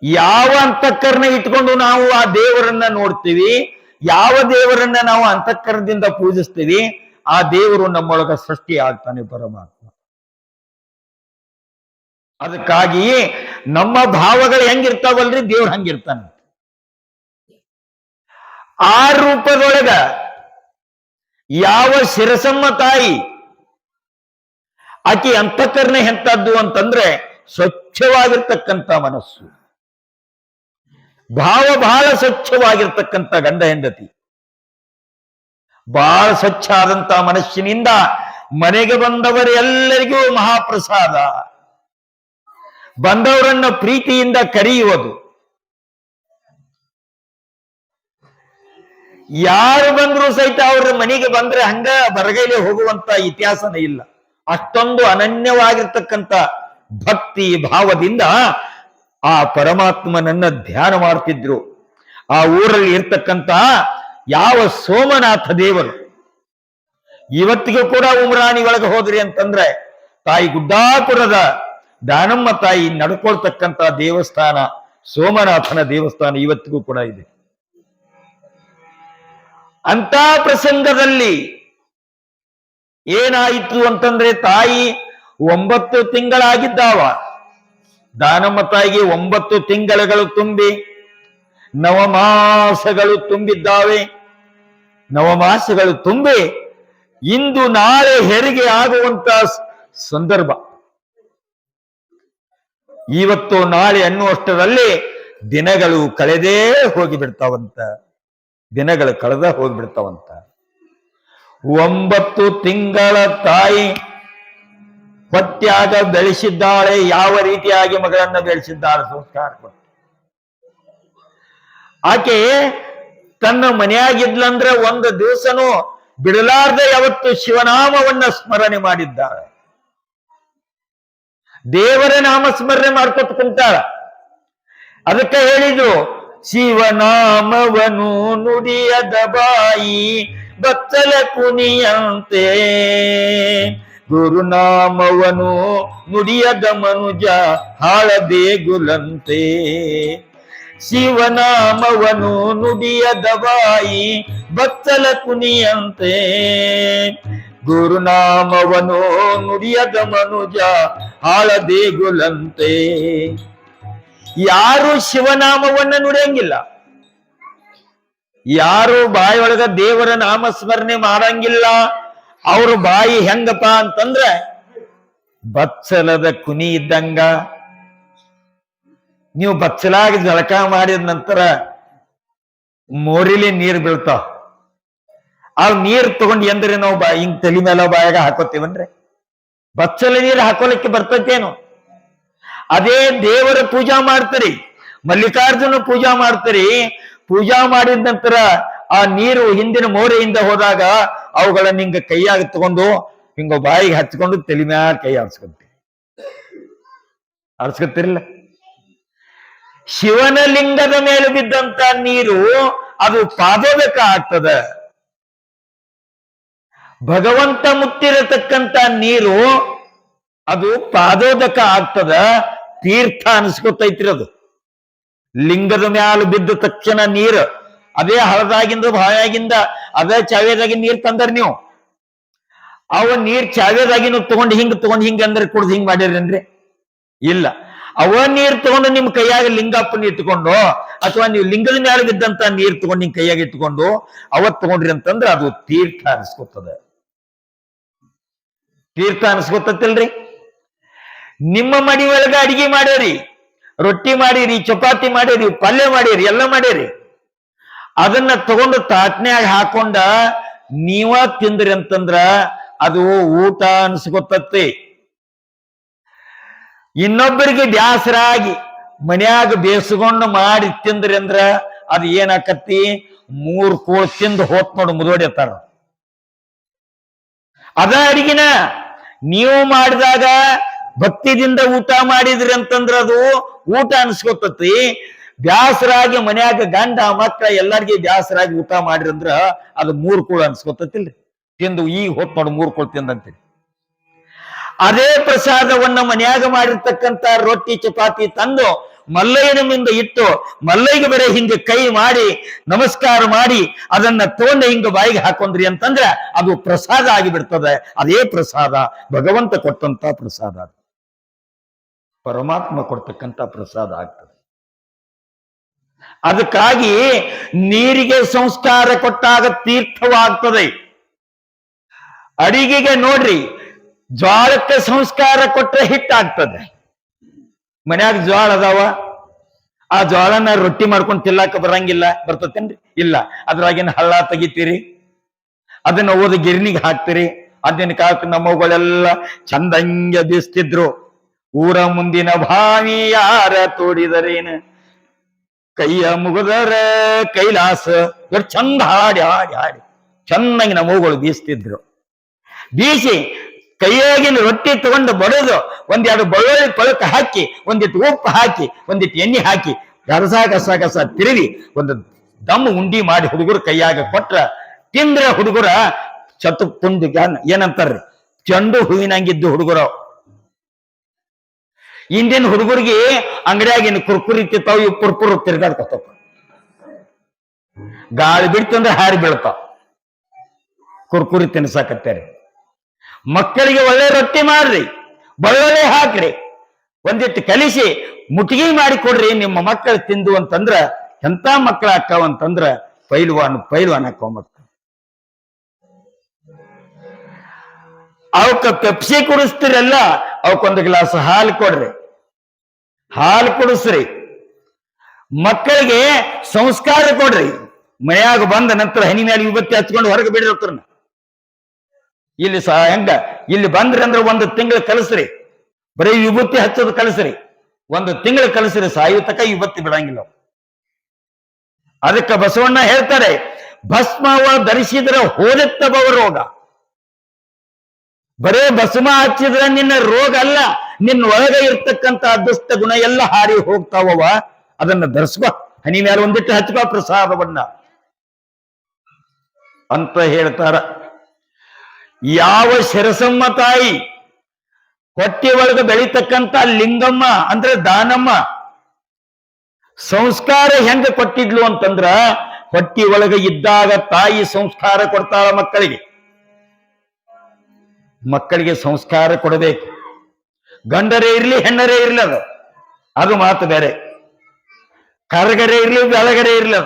ಯಾವ ಅಂತಃಕರಣ ಇಟ್ಕೊಂಡು ನಾವು ಆ ದೇವರನ್ನ ನೋಡ್ತೀವಿ, ಯಾವ ದೇವರನ್ನ ನಾವು ಅಂತಃಕರಣದಿಂದ ಪೂಜಿಸ್ತೀವಿ, ಆ ದೇವರು ನಮ್ಮೊಳಗ ಸೃಷ್ಟಿ ಆಗ್ತಾನೆ ಪರಮಾತ್ಮ. ಅದಕ್ಕಾಗಿ ನಮ್ಮ ಭಾವಗಳು ಹೆಂಗಿರ್ತಾವಲ್ರಿ, ದೇವ್ರು ಹಂಗಿರ್ತಾನೆ. ಆ ರೂಪದೊಳಗ ಯಾವ ಶಿರಸಮ್ಮ ತಾಯಿ, ಆಕೆ ಅಂತಃಕರಣ ಎಂತದ್ದು ಅಂತಂದ್ರೆ ಸ್ವಚ್ಛವಾಗಿರ್ತಕ್ಕಂಥ ಮನಸ್ಸು, ಭಾವ ಬಹಳ ಸ್ವಚ್ಛವಾಗಿರ್ತಕ್ಕಂಥ ಗಂಡ ಹೆಂಡತಿ, ಬಹಳ ಸ್ವಚ್ಛ ಆದಂತ ಮನಸ್ಸಿನಿಂದ ಮನೆಗೆ ಬಂದವರೆಲ್ಲರಿಗೂ ಮಹಾಪ್ರಸಾದ, ಬಂದವರನ್ನ ಪ್ರೀತಿಯಿಂದ ಕರೆಯುವುದು. ಯಾರು ಬಂದ್ರು ಸಹಿತ ಅವ್ರ ಮನೆಗೆ ಬಂದ್ರೆ ಹಂಗ ಬರಗೈಲೆ ಹೋಗುವಂತ ಇತಿಹಾಸನೇ ಇಲ್ಲ. ಅಷ್ಟೊಂದು ಅನನ್ಯವಾಗಿರ್ತಕ್ಕಂಥ ಭಕ್ತಿ ಭಾವದಿಂದ ಆ ಪರಮಾತ್ಮನನ್ನ ಧ್ಯಾನ ಮಾಡ್ತಿದ್ರು. ಆ ಊರಲ್ಲಿ ಇರ್ತಕ್ಕಂಥ ಯಾವ ಸೋಮನಾಥ ದೇವರು, ಇವತ್ತಿಗೂ ಕೂಡ ಉಮ್ರಾಣಿ ಒಳಗೆ ಹೋದ್ರಿ ಅಂತಂದ್ರೆ ತಾಯಿ ಗುಡ್ಡಾಪುರದ ದಾನಮ್ಮ ತಾಯಿ ನಡ್ಕೊಳ್ತಕ್ಕಂಥ ದೇವಸ್ಥಾನ ಸೋಮನಾಥನ ದೇವಸ್ಥಾನ ಇವತ್ತಿಗೂ ಕೂಡ ಇದೆ. ಅಂತ ಪ್ರಸಂಗದಲ್ಲಿ ಏನಾಯಿತು ಅಂತಂದ್ರೆ, ತಾಯಿ 9 ತಿಂಗಳಾಗಿದ್ದಾವ. ದಾನಮ್ಮ ತಾಯಿಗೆ 9 ತಿಂಗಳುಗಳು ತುಂಬಿ ನವಮಾಸಗಳು ತುಂಬಿದ್ದಾವೆ. ನವಮಾಸಗಳು ತುಂಬಿ ಇಂದು ನಾಳೆ ಹೆರಿಗೆ ಆಗುವಂತ ಸಂದರ್ಭ. ಇವತ್ತು ನಾಳೆ ಅನ್ನುವಷ್ಟರಲ್ಲಿ ದಿನಗಳು ಕಳೆದೇ ಹೋಗಿಬಿಡ್ತಾವಂತ, ದಿನಗಳು ಕಳೆದ ಹೋಗ್ಬಿಡ್ತಾವಂತ. 9 ತಿಂಗಳ ತಾಯಿ ಹೊಟ್ಯಾಗ ಬೆಳೆಸಿದ್ದಾಳೆ. ಯಾವ ರೀತಿಯಾಗಿ ಮಗಳನ್ನ ಬೆಳೆಸಿದ್ದಾಳೆ? ಸಂಸ್ಕಾರ ಕೊಟ್ಟು. ಆಕೆ ತನ್ನ ಮನೆಯಾಗಿದ್ಲಂದ್ರೆ ಒಂದು ದಿವಸನೂ ಬಿಡಲಾರ್ದೆ ಯಾವತ್ತು ಶಿವನಾಮವನ್ನ ಸ್ಮರಣೆ ಮಾಡಿದ್ದಾಳೆ. ದೇವರ ನಾಮ ಸ್ಮರಣೆ ಮಾಡ್ಕೊತ ಕುಂತಾಳ. ಅದಕ್ಕೆ ಹೇಳಿದ್ರು, ಶಿವನಾಮವನು ನುಡಿಯದ ಬಾಯಿ ಬಚ್ಚಲ ಕುನಿಯಂತೆ, ಗುರುನಾಮವನು ನುಡಿಯದ ಮನುಜ ಹಾಳದೇಗುಲಂತೆ. ಶಿವನಾಮವನು ನುಡಿಯದ ಬಾಯಿ ಬಚ್ಚಲ ಕುನಿಯಂತೆ, ಗುರುನಾಮವನು ನುಡಿಯದ ಮನುಜ ಹಾಳದೇಗುಲಂತೆ. ಯಾರು ಶಿವನಾಮವನ್ನ ನುಡಿಯಂಗಿಲ್ಲ, ಯಾರು ಬಾಯಿಯೊಳಗ ದೇವರ ನಾಮಸ್ಮರಣೆ ಮಾಡಂಗಿಲ್ಲ, ಅವ್ರ ಬಾಯಿ ಹೆಂಗಪ್ಪ ಅಂತಂದ್ರ ಬಚ್ಚಲದ ಕುನಿ ಇದ್ದಂಗ. ನೀವು ಬಚ್ಚಲಾಗಿ ಜಳಕ ಮಾಡಿದ ನಂತರ ಮೋರಿಲಿ ನೀರು ಬೀಳ್ತಾವ, ಆ ನೀರ್ ತಗೊಂಡು ಎಂದ್ರೆ ನಾವು ಹಿಂಗ್ ತಲೆ ಮೇಲೆ ಬಾಯಾಗ ಹಾಕೋತೀವನ್ರಿ, ಬಚ್ಚಲ ನೀರು ಹಾಕೋಲಿಕ್ಕೆ ಬರ್ತೈತೇನು? ಅದೇ ದೇವರ ಪೂಜಾ ಮಾಡ್ತೀರಿ, ಮಲ್ಲಿಕಾರ್ಜುನ ಪೂಜಾ ಮಾಡ್ತೀರಿ, ಪೂಜಾ ಮಾಡಿದ ನಂತರ ಆ ನೀರು ಹಿಂದಿನ ಮೋರೆಯಿಂದ ಹೋದಾಗ ಅವುಗಳನ್ನ ಹಿಂಗ ಕೈಯಾಗ ತಗೊಂಡು ಹಿಂಗ ಬಾಯಿಗೆ ಹಚ್ಕೊಂಡು ತಲೆ ಮ್ಯಾಲ ಕೈ ಆಡ್ಸ್ಕೊಂತೀರಿ, ಆಡ್ಸ್ಕೊತಿರಿಲ್ಲ. ಶಿವನ ಲಿಂಗದ ಮೇಲೆ ಬಿದ್ದಂತ ನೀರು ಅದು ಪಾದೋದಕ ಆಗ್ತದ. ಭಗವಂತ ಮುತ್ತಿರತಕ್ಕಂತ ನೀರು ಅದು ಪಾದೋದಕ ಆಗ್ತದ, ತೀರ್ಥ ಅನಿಸ್ಕೊತೈತ್ರಿ. ಅದು ಲಿಂಗದ ಮ್ಯಾಲ ಬಿದ್ದ ತಕ್ಷಣ ನೀರು, ಅದೇ ಹಳದಾಗಿಂದ ಬಾಯಾಗಿಂದ ಅದೇ ಚಾವೇದಾಗಿನ ನೀರ್ ತಂದರ್ ನೀವು, ಅವ ನೀರ್ ಚಾವೇದಾಗಿನ ತಗೊಂಡು ಹಿಂಗ ಅಂದ್ರೆ ಕುಡ್ದು ಹಿಂಗ್ ಮಾಡಿರೇನ್ರಿ? ಇಲ್ಲ. ಅವ ನೀರ್ ತಗೊಂಡು ನಿಮ್ ಕೈಯಾಗ ಲಿಂಗಪ್ಪನ ಇಟ್ಕೊಂಡು, ಅಥವಾ ನೀವು ಲಿಂಗದ ಮ್ಯಾಲ ಬಿದ್ದಂತ ನೀರ್ ತಗೊಂಡು ನಿಮ್ ಕೈಯಾಗ ಇಟ್ಕೊಂಡು ಅವತ್ ತಗೊಂಡ್ರಿ ಅಂತಂದ್ರೆ ಅದು ತೀರ್ಥ ಅನಿಸ್ಕೊತದ. ತೀರ್ಥ ಅನಿಸ್ಕೊತತಿಲ್ರಿ? ನಿಮ್ಮ ಮಡಿ ಒಳಗ ಅಡಿಗೆ ಮಾಡ್ಯಾರಿ, ರೊಟ್ಟಿ ಮಾಡಿರಿ, ಚಪಾತಿ ಮಾಡಿರಿ, ಪಲ್ಯ ಮಾಡಿರಿ, ಎಲ್ಲ ಮಾಡಿರಿ, ಅದನ್ನ ತಗೊಂಡು ತಾಟ್ನ್ಯಾಗ ಹಾಕೊಂಡ ನೀವ ತಿಂದ್ರಿ ಅಂತಂದ್ರ ಅದು ಊಟ ಅನ್ಸ್ಕೊತತಿ. ಇನ್ನೊಬ್ಬರಿಗೆ ಬ್ಯಾಸರಾಗಿ ಮನ್ಯಾಗ ಬೇಸ್ಕೊಂಡು ಮಾಡಿ ತಿಂದ್ರಿ ಅಂದ್ರ ಅದು ಏನಾಕತಿ? 3 ಕೋಳ್ ತಿಂದು ಹೋತ್ ನೋಡು ಮುದೋಡಿರ್ತಾರ. ಅದ ಅಡಿಗಿನ ನೀವು ಮಾಡಿದಾಗ ಭಕ್ತಿದಿಂದ ಊಟ ಮಾಡಿದ್ರಿ ಅಂತಂದ್ರ ಅದು ಊಟ ಅನ್ಸ್ಕೊತತಿ. ಬ್ಯಾಸರಾಗಿ ಮನ್ಯಾಗ ಗಂಡ ಮಕ್ಕಳ ಎಲ್ಲಾರ್ಗಿ ಬ್ಯಾಸರಾಗಿ ಊಟ ಮಾಡಿರಿ ಅಂದ್ರ ಅದು 3 ಕೋಳು ಅನ್ಸ್ಕೊತತಿಲ್ರಿ. ತಿಂದು ಈಗ ಹೊತ್ ನೋಡು 3 ಕೋಳು ತಿಂದಂತೀರಿ. ಅದೇ ಪ್ರಸಾದವನ್ನ ಮನ್ಯಾಗ ಮಾಡಿರ್ತಕ್ಕಂತ ರೊಟ್ಟಿ ಚಪಾತಿ ತಂದು ಮಲ್ಲಯ್ಯನ ಮುಂದೆ ಇಟ್ಟು ಮಲ್ಲಯ್ಯಗೆ ಬರೀ ಹಿಂಗ ಕೈ ಮಾಡಿ ನಮಸ್ಕಾರ ಮಾಡಿ ಅದನ್ನ ತಗೊಂಡು ಹಿಂಗ ಬಾಯಿಗೆ ಹಾಕೊಂಡ್ರಿ ಅಂತಂದ್ರೆ ಅದು ಪ್ರಸಾದ ಆಗಿಬಿಡ್ತದೆ. ಅದೇ ಪ್ರಸಾದ ಭಗವಂತ ಕೊಟ್ಟಂತ ಪ್ರಸಾದ, ಪರಮಾತ್ಮ ಕೊಡ್ತಕ್ಕಂತ ಪ್ರಸಾದ ಆಗ್ತದೆ. ಅದಕ್ಕಾಗಿ ನೀರಿಗೆ ಸಂಸ್ಕಾರ ಕೊಟ್ಟಾಗ ತೀರ್ಥವಾಗ್ತದೆ. ಅಡಿಗೆಗೆ ನೋಡ್ರಿ, ಜ್ವಾಳಕ್ಕೆ ಸಂಸ್ಕಾರ ಕೊಟ್ಟರೆ ಹಿಟ್ಟಾಗ್ತದೆ. ಮನ್ಯಾಗ ಜ್ವಾಳ ಅದಾವ, ಆ ಜ್ವಾಳನ ರೊಟ್ಟಿ ಮಾಡ್ಕೊಂಡು ತಿನ್ನಾಕ ಬರಂಗಿಲ್ಲ, ಬರ್ತತೇನ್ರಿ? ಇಲ್ಲ. ಅದ್ರಾಗಿನ ಹಳ್ಳ ತೆಗಿತೀರಿ, ಅದನ್ನ ಓದಿ ಗಿರ್ನಿಗೆ ಹಾಕ್ತಿರಿ. ಅದಿನ ಕಾಲಕ್ಕೆ ನಮ್ಮಗಳೆಲ್ಲ ಚಂದಂಗೆ ಬೀಸ್ತಿದ್ರು. ಊರ ಮುಂದಿನ ಭಾವಿ ಯಾರ ತೋಡಿದರೇನು, ಕೈಯ ಮುಗಿದರ ಕೈಲಾಸ, ಚಂದ ಹಾಡಿ ಹಾಡಿ ಹಾಡಿ ಚಂದಂಗಿ ನಮ್ಮಗಳು ಬೀಸ್ತಿದ್ರು. ಬೀಸಿ ಕೈಯಾಗಿನ ರೊಟ್ಟಿ ತಗೊಂಡು ಬಡೋದು, 1-2 ಬೆಳ್ಳುಳ್ಳಿ ಪಳಕ ಹಾಕಿ, ಒಂದಿಟ್ಟು ಉಪ್ಪು ಹಾಕಿ, ಒಂದಿಟ್ಟು ಎಣ್ಣೆ ಹಾಕಿ ಗಸ ಗಸ ಗಸ ತಿರುವಿ ಒಂದು ದಮ್ ಉಂಡಿ ಮಾಡಿ ಹುಡುಗರು ಕೈಯಾಗ ಕೊಟ್ರ ತಿಂದ್ರ ಹುಡುಗರ ಚತುಪುಂಡಿ ಏನಂತಾರ್ರಿ, ಚೆಂಡು ಹೂವಿನಂಗಿದ್ದು ಹುಡುಗರು. ಇಂದಿನ ಹುಡುಗರಿಗೆ ಅಂಗಡಿಯಾಗಿನ ಕುರ್ಕುರಿ ತಿಂತಾವ, ಇವು ಕುರ್ಕುರು ತಿರ್ಗಾಡ್ಕೊತಾವ. ಗಾಳಿ ಬಿಡ್ತಂದ್ರೆ ಹಾರಿ ಬೀಳ್ತಾವ. ಕುರ್ಕುರಿ ತಿನ್ಸಾಕತ್ತೇರಿ. ಮಕ್ಕಳಿಗೆ ಒಳ್ಳೆ ರೊಟ್ಟಿ ಮಾಡ್ರಿ, ಬೆಳ್ಳುಳ್ಳಿ ಹಾಕ್ರಿ, ಒಂದಿಟ್ಟು ಕಲಿಸಿ ಮುಟ್ಟಿಗೆ ಮಾಡಿ ಕೊಡ್ರಿ. ನಿಮ್ಮ ಮಕ್ಕಳು ತಿಂದು ಅಂತಂದ್ರ ಎಂತ ಮಕ್ಕಳ ಹಾಕಾವಂತಂದ್ರ ಪೈಲ್ವಾನ್ ಹಾಕೊಂಬ. ಅವಕ್ಕ ಪೆಪ್ಸಿ ಕುಡಿಸ್ತಿರಲ್ಲ, ಅವಕ್ಕೊಂದು ಗ್ಲಾಸ್ ಹಾಲು ಕೊಡ್ರಿ, ಹಾಲು ಕುಡಿಸ್ರಿ. ಮಕ್ಕಳಿಗೆ ಸಂಸ್ಕಾರ ಕೊಡ್ರಿ. ಮನೆಯಾಗ ಬಂದ ನಂತರ ಹನಿ ಮೇಲೆ ವಿಭತ್ತಿ ಹಚ್ಕೊಂಡು ಹೊರಗೆ ಬಿಡಿರ್ತಾರ. ಇಲ್ಲಿ ಹೆಂಗ ಇಲ್ಲಿ ಬಂದ್ರಿ ಅಂದ್ರೆ 1 ತಿಂಗಳು ಕಲಿಸ್ರಿ, ಬರೀ ವಿಭೂತಿ ಹಚ್ಚೋದು ಕಲಿಸ್ರಿ. 1 ತಿಂಗಳು ಕಲಿಸ್ರಿ, ಸಾಯುತಕ ವಿಭತ್ತಿ ಬಿಡಂಗಿಲ್ಲ. ಅದಕ್ಕೆ ಬಸವಣ್ಣ ಹೇಳ್ತಾರೆ, ಭಸ್ಮವ ಧರಿಸಿದ್ರೆ ಹೋದತ್ತ ರೋಗ. ಬರೇ ಭಸ್ಮ ಹಚ್ಚಿದ್ರೆ ನಿನ್ನ ರೋಗ ಅಲ್ಲ, ನಿನ್ನ ಒಳಗೆ ಇರ್ತಕ್ಕಂತ ದುಷ್ಟ ಗುಣ ಎಲ್ಲ ಹಾರಿ ಹೋಗ್ತಾವವ. ಅದನ್ನ ಧರಿಸ್ಕೋ, ಹನಿ ಮೇಲೆ ಒಂದಿಟ್ಟು ಹಚ್ಕೋ ಪ್ರಸಾದವನ್ನ ಅಂತ ಹೇಳ್ತಾರ. ಯಾವ ಶಿರಸಮ್ಮ ತಾಯಿ ಹೊಟ್ಟೆ ಒಳಗೆ ಬೆಳೀತಕ್ಕಂತ ಲಿಂಗಮ್ಮ ಅಂದ್ರೆ ದಾನಮ್ಮ ಸಂಸ್ಕಾರ ಹೆಂಗ ಕೊಟ್ಟಿದ್ಲು ಅಂತಂದ್ರ ಹೊಟ್ಟಿ ಒಳಗ ಇದ್ದಾಗ ತಾಯಿ ಸಂಸ್ಕಾರ ಕೊಡ್ತಾಳ ಮಕ್ಕಳಿಗೆ ಸಂಸ್ಕಾರ ಕೊಡಬೇಕು. ಗಂಡರೇ ಇರ್ಲಿ ಹೆಣ್ಣರೇ ಇರ್ಲಿ ಅದು ಮಾತು ಬೇರೆ. ಕರಗರೆ ಇರ್ಲಿ ಬೆಳಗರೆ ಇರ್ಲಿ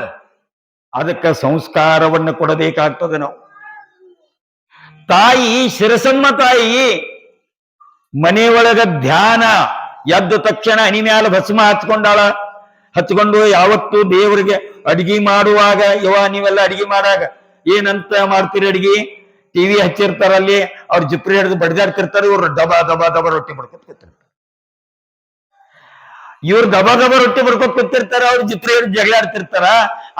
ಅದಕ್ಕೆ ಸಂಸ್ಕಾರವನ್ನು ಕೊಡಬೇಕಾಗ್ತದೆ ನಾವು. ತಾಯಿ ಶಿರಸಮ್ಮ ತಾಯಿ ಮನೆಯೊಳಗ ಧ್ಯಾನ ಎದ್ದ ತಕ್ಷಣ ಹನಿ ಮ್ಯಾಲ ಭಸ್ಮ ಹಚ್ಕೊಂಡು ಯಾವತ್ತು ದೇವರಿಗೆ ಅಡಿಗೆ ಮಾಡುವಾಗ ನೀವೆಲ್ಲ ಅಡಿಗೆ ಮಾಡಾಗ ಏನಂತ ಮಾಡ್ತೀರಿ? ಅಡಿಗೆ ಟಿವಿ ಹಚ್ಚಿರ್ತಾರಲ್ಲಿ ಅವ್ರ ಜಿಪ್ರಿ ಹಿಡಿದು ಬಡಿದಾಡ್ತಿರ್ತಾರೆ, ಇವ್ರು ದಬಾ ದಬಾ ದಬಾ ರೊಟ್ಟಿ ಬಡ್ಕೊತಿರ್ತಾರೆ. ಇವ್ರು ದಬಾ ದಬಾ ರೊಟ್ಟಿ ಬಡ್ಕೊತಿರ್ತಾರ, ಅವ್ರ ಜಿಪ್ರಿ ಹಿಡಿದು ಜಗಳಾಡ್ತಿರ್ತಾರ.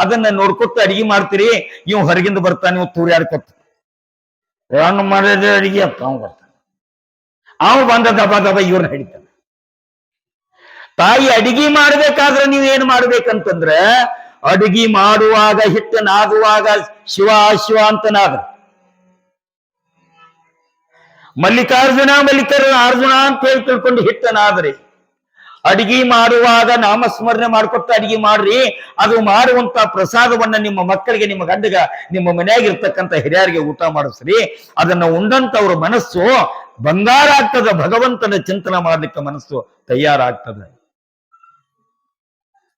ಅದನ್ನ ನೋಡ್ಕೊತ ಅಡಿಗೆ ಮಾಡ್ತೀರಿ. ಇವ್ ಹೊರಗಿಂದ ಬರ್ತಾನೆ, ಇವ್ ತೂರ್ಯಾಡ್ಕೊತ ನಾನು ಮಾಡಿದ ಅಡಿಗೆ ಅಪ್ಪ ಅವ್ ಬರ್ತಾನೆ. ಅವ್ ಬಂದ ದಬಾ ದಬಾ ಇವ್ರನ್ನ ಹಿಡಿತಾನೆ. ತಾಯಿ ಅಡಿಗೆ ಮಾಡ್ಬೇಕಾದ್ರೆ ನೀವೇನ್ ಮಾಡ್ಬೇಕಂತಂದ್ರೆ, ಅಡಿಗೆ ಮಾಡುವಾಗ ಹಿಟ್ಟು ನಾದುವಾಗ ಶಿವ ಶಿವ ಅಂತ ನಾದ, ಮಲ್ಲಿಕಾರ್ಜುನ ಅರ್ಜುನ ಅಂತ ಹೇಳಿ ತಿಳ್ಕೊಂಡು ಹಿಟ್ಟನಾದ್ರಿ. ಅಡಿಗೆ ಮಾಡುವಾಗ ನಾಮಸ್ಮರಣೆ ಮಾಡ್ಕೊತ ಅಡಿಗೆ ಮಾಡ್ರಿ. ಅದು ಮಾಡುವಂತ ಪ್ರಸಾದವನ್ನ ನಿಮ್ಮ ಮಕ್ಕಳಿಗೆ, ನಿಮ್ಮ ಗಂಡಗ, ನಿಮ್ಮ ಮನೆಯಾಗಿರ್ತಕ್ಕಂಥ ಹಿರಿಯರಿಗೆ ಊಟ ಮಾಡಿಸ್ರಿ. ಅದನ್ನ ಉಂಡಂತವ್ರ ಮನಸ್ಸು ಬಂಗಾರ ಆಗ್ತದ. ಭಗವಂತನ ಚಿಂತನೆ ಮಾಡ್ಲಿಕ್ಕೆ ಮನಸ್ಸು ತಯಾರಾಗ್ತದೆ.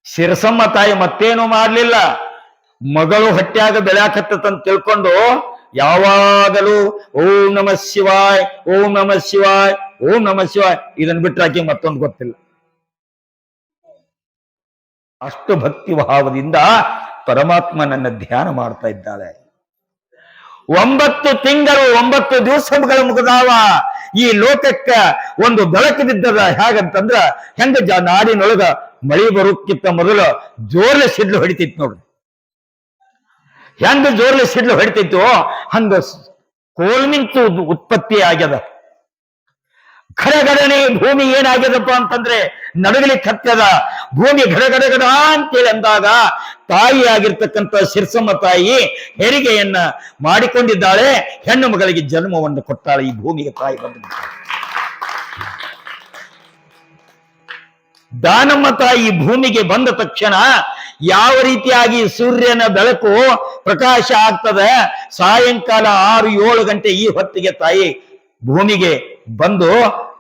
ಶಿರಸಮ್ಮ ತಾಯಿ ಮತ್ತೇನು ಮಾಡ್ಲಿಲ್ಲ. ಮಗಳು ಹೊಟ್ಟ್ಯಾಗ ಬೆಳ್ಯಾಕತ್ತಂತ ತಿಳ್ಕೊಂಡು ಯಾವಾಗಲೂ ಓಂ ನಮಃ ಶಿವಾಯ್, ಓಂ ನಮಃ ಶಿವಾಯ್, ಓಂ ನಮಃ ಶಿವಾಯ್ ಇದನ್ನ ಬಿಟ್ರಾಕಿ ಮತ್ತೊಂದು ಗೊತ್ತಿಲ್ಲ. ಅಷ್ಟು ಭಕ್ತಿ ಭಾವದಿಂದ ಪರಮಾತ್ಮನನ್ನ ಧ್ಯಾನ ಮಾಡ್ತಾ ಇದ್ದಾಳೆ. 9 ತಿಂಗಳು 9 ದಿವಸಗಳ ಮುಗಿದಾವ. ಈ ಲೋಕಕ್ಕ ಒಂದು ಬೆಳಕು ಬಿದ್ದದ. ಹೇಗಂತಂದ್ರ ಹೆಂಗ ನಾಡಿನೊಳಗ ಮಳಿ ಬರೋಕ್ಕಿಂತ ಮೊದಲು ಜೋರ್ಲೆ ಸಿಡ್ಲು ಹೊಡಿತೈತಿ ನೋಡ್ರಿ. ಹೆಂಗ ಜೋರ್ಲೆ ಸಿಡ್ಲು ಹೊಡಿತೈತೋ ಹಂಗ ಕೋಲ್ಮಿಂಚು ಉತ್ಪತ್ತಿ ಆಗ್ಯದ. ಘಡಗಡನೆ ಭೂಮಿ ಏನಾಗ್ಯದಪ್ಪ ಅಂತಂದ್ರೆ ನಡಗಲಿಕ್ಕೆ ಹತ್ಯದ. ಭೂಮಿ ಘಡಗಡಗಡ ಅಂತೇಳಿ ಅಂದಾಗ ತಾಯಿ ಆಗಿರ್ತಕ್ಕಂಥ ಶಿರಸಮ್ಮ ತಾಯಿ ಹೆರಿಗೆಯನ್ನ ಮಾಡಿಕೊಂಡಿದ್ದಾಳೆ. ಹೆಣ್ಣು ಮಗಳಿಗೆ ಜನ್ಮವನ್ನು ಕೊಟ್ಟಾಳೆ. ಈ ಭೂಮಿಗೆ ತಾಯಿ ಬಂದ ದಾನಮ್ಮ ತಾಯಿ ಭೂಮಿಗೆ ಬಂದ ತಕ್ಷಣ ಯಾವ ರೀತಿಯಾಗಿ ಸೂರ್ಯನ ಬೆಳಕು ಪ್ರಕಾಶ ಆಗ್ತದೆ. ಸಾಯಂಕಾಲ 6-7 ಗಂಟೆ ಈ ಹೊತ್ತಿಗೆ ತಾಯಿ ಭೂಮಿಗೆ ಬಂದು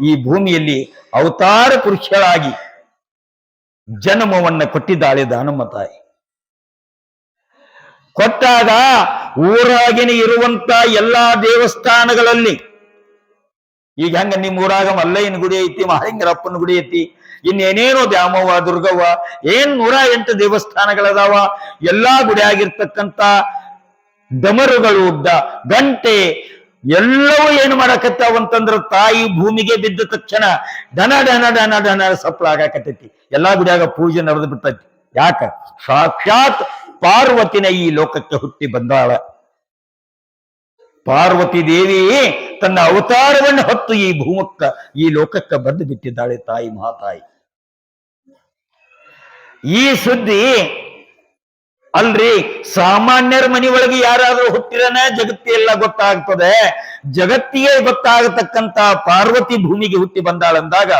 ಈ ಭೂಮಿಯಲ್ಲಿ ಅವತಾರ ಪುರುಷಳಾಗಿ ಜನ್ಮವನ್ನ ಕೊಟ್ಟಿದ್ದಾಳೆ ದಾನಮ್ಮ ತಾಯಿ. ಕೊಟ್ಟಾಗ ಊರಾಗಿನ ಇರುವಂತ ಎಲ್ಲಾ ದೇವಸ್ಥಾನಗಳಲ್ಲಿ, ಈಗ ಹಂಗ ನಿಮ್ಮ ಊರಾಗ ಮಲ್ಲಯ್ಯನ ಗುಡಿ ಐತಿ, ಮಹಾಲಿಂಗರಪ್ಪನ ಗುಡಿ ಐತಿ, ಇನ್ನೇನೇನೋ ದ್ಯಾಮವ್ವ, ದುರ್ಗವ್ವ, 108 ದೇವಸ್ಥಾನಗಳದಾವ. ಎಲ್ಲಾ ಗುಡಿ ಆಗಿರ್ತಕ್ಕಂಥ ಡಮರುಗಳು, ಗಂಟೆ ಎಲ್ಲವೂ ಏನು ಮಾಡಕತ್ತಾವಂತಂದ್ರ ತಾಯಿ ಭೂಮಿಗೆ ಬಿದ್ದ ತಕ್ಷಣ ಡನ ಡನ ಡನ ಡನ ಸಪ್ಪಳ ಆಗಾಕತ್ತೈತಿ. ಎಲ್ಲಾ ಗುಡಿಯಾಗ ಪೂಜೆ ನಡೆದು ಬಿಟ್ಟೈತಿ. ಯಾಕ? ಸಾಕ್ಷಾತ್ ಪಾರ್ವತಿನ ಈ ಲೋಕಕ್ಕೆ ಹುಟ್ಟಿ ಬಂದಾಳ. ಪಾರ್ವತಿ ದೇವಿ ತನ್ನ ಅವತಾರವನ್ನು ಹೊತ್ತು ಈ ಲೋಕಕ್ಕೆ ಬಂದು ಬಿಟ್ಟಿದ್ದಾಳೆ ತಾಯಿ, ಮಹಾತಾಯಿ. ಈ ಸುದ್ದಿ ಅಲ್ರಿ ಸಾಮಾನ್ಯರ ಮನೆಯೊಳಗೆ ಯಾರಾದ್ರೂ ಹುಟ್ಟಿರನ ಜಗತ್ತಿಗೆಲ್ಲ ಗೊತ್ತಾಗ್ತದೆ. ಜಗತ್ತಿಗೆ ಗೊತ್ತಾಗತಕ್ಕಂತ ಪಾರ್ವತಿ ಭೂಮಿಗೆ ಹುಟ್ಟಿ ಬಂದಾಳಂದಾಗ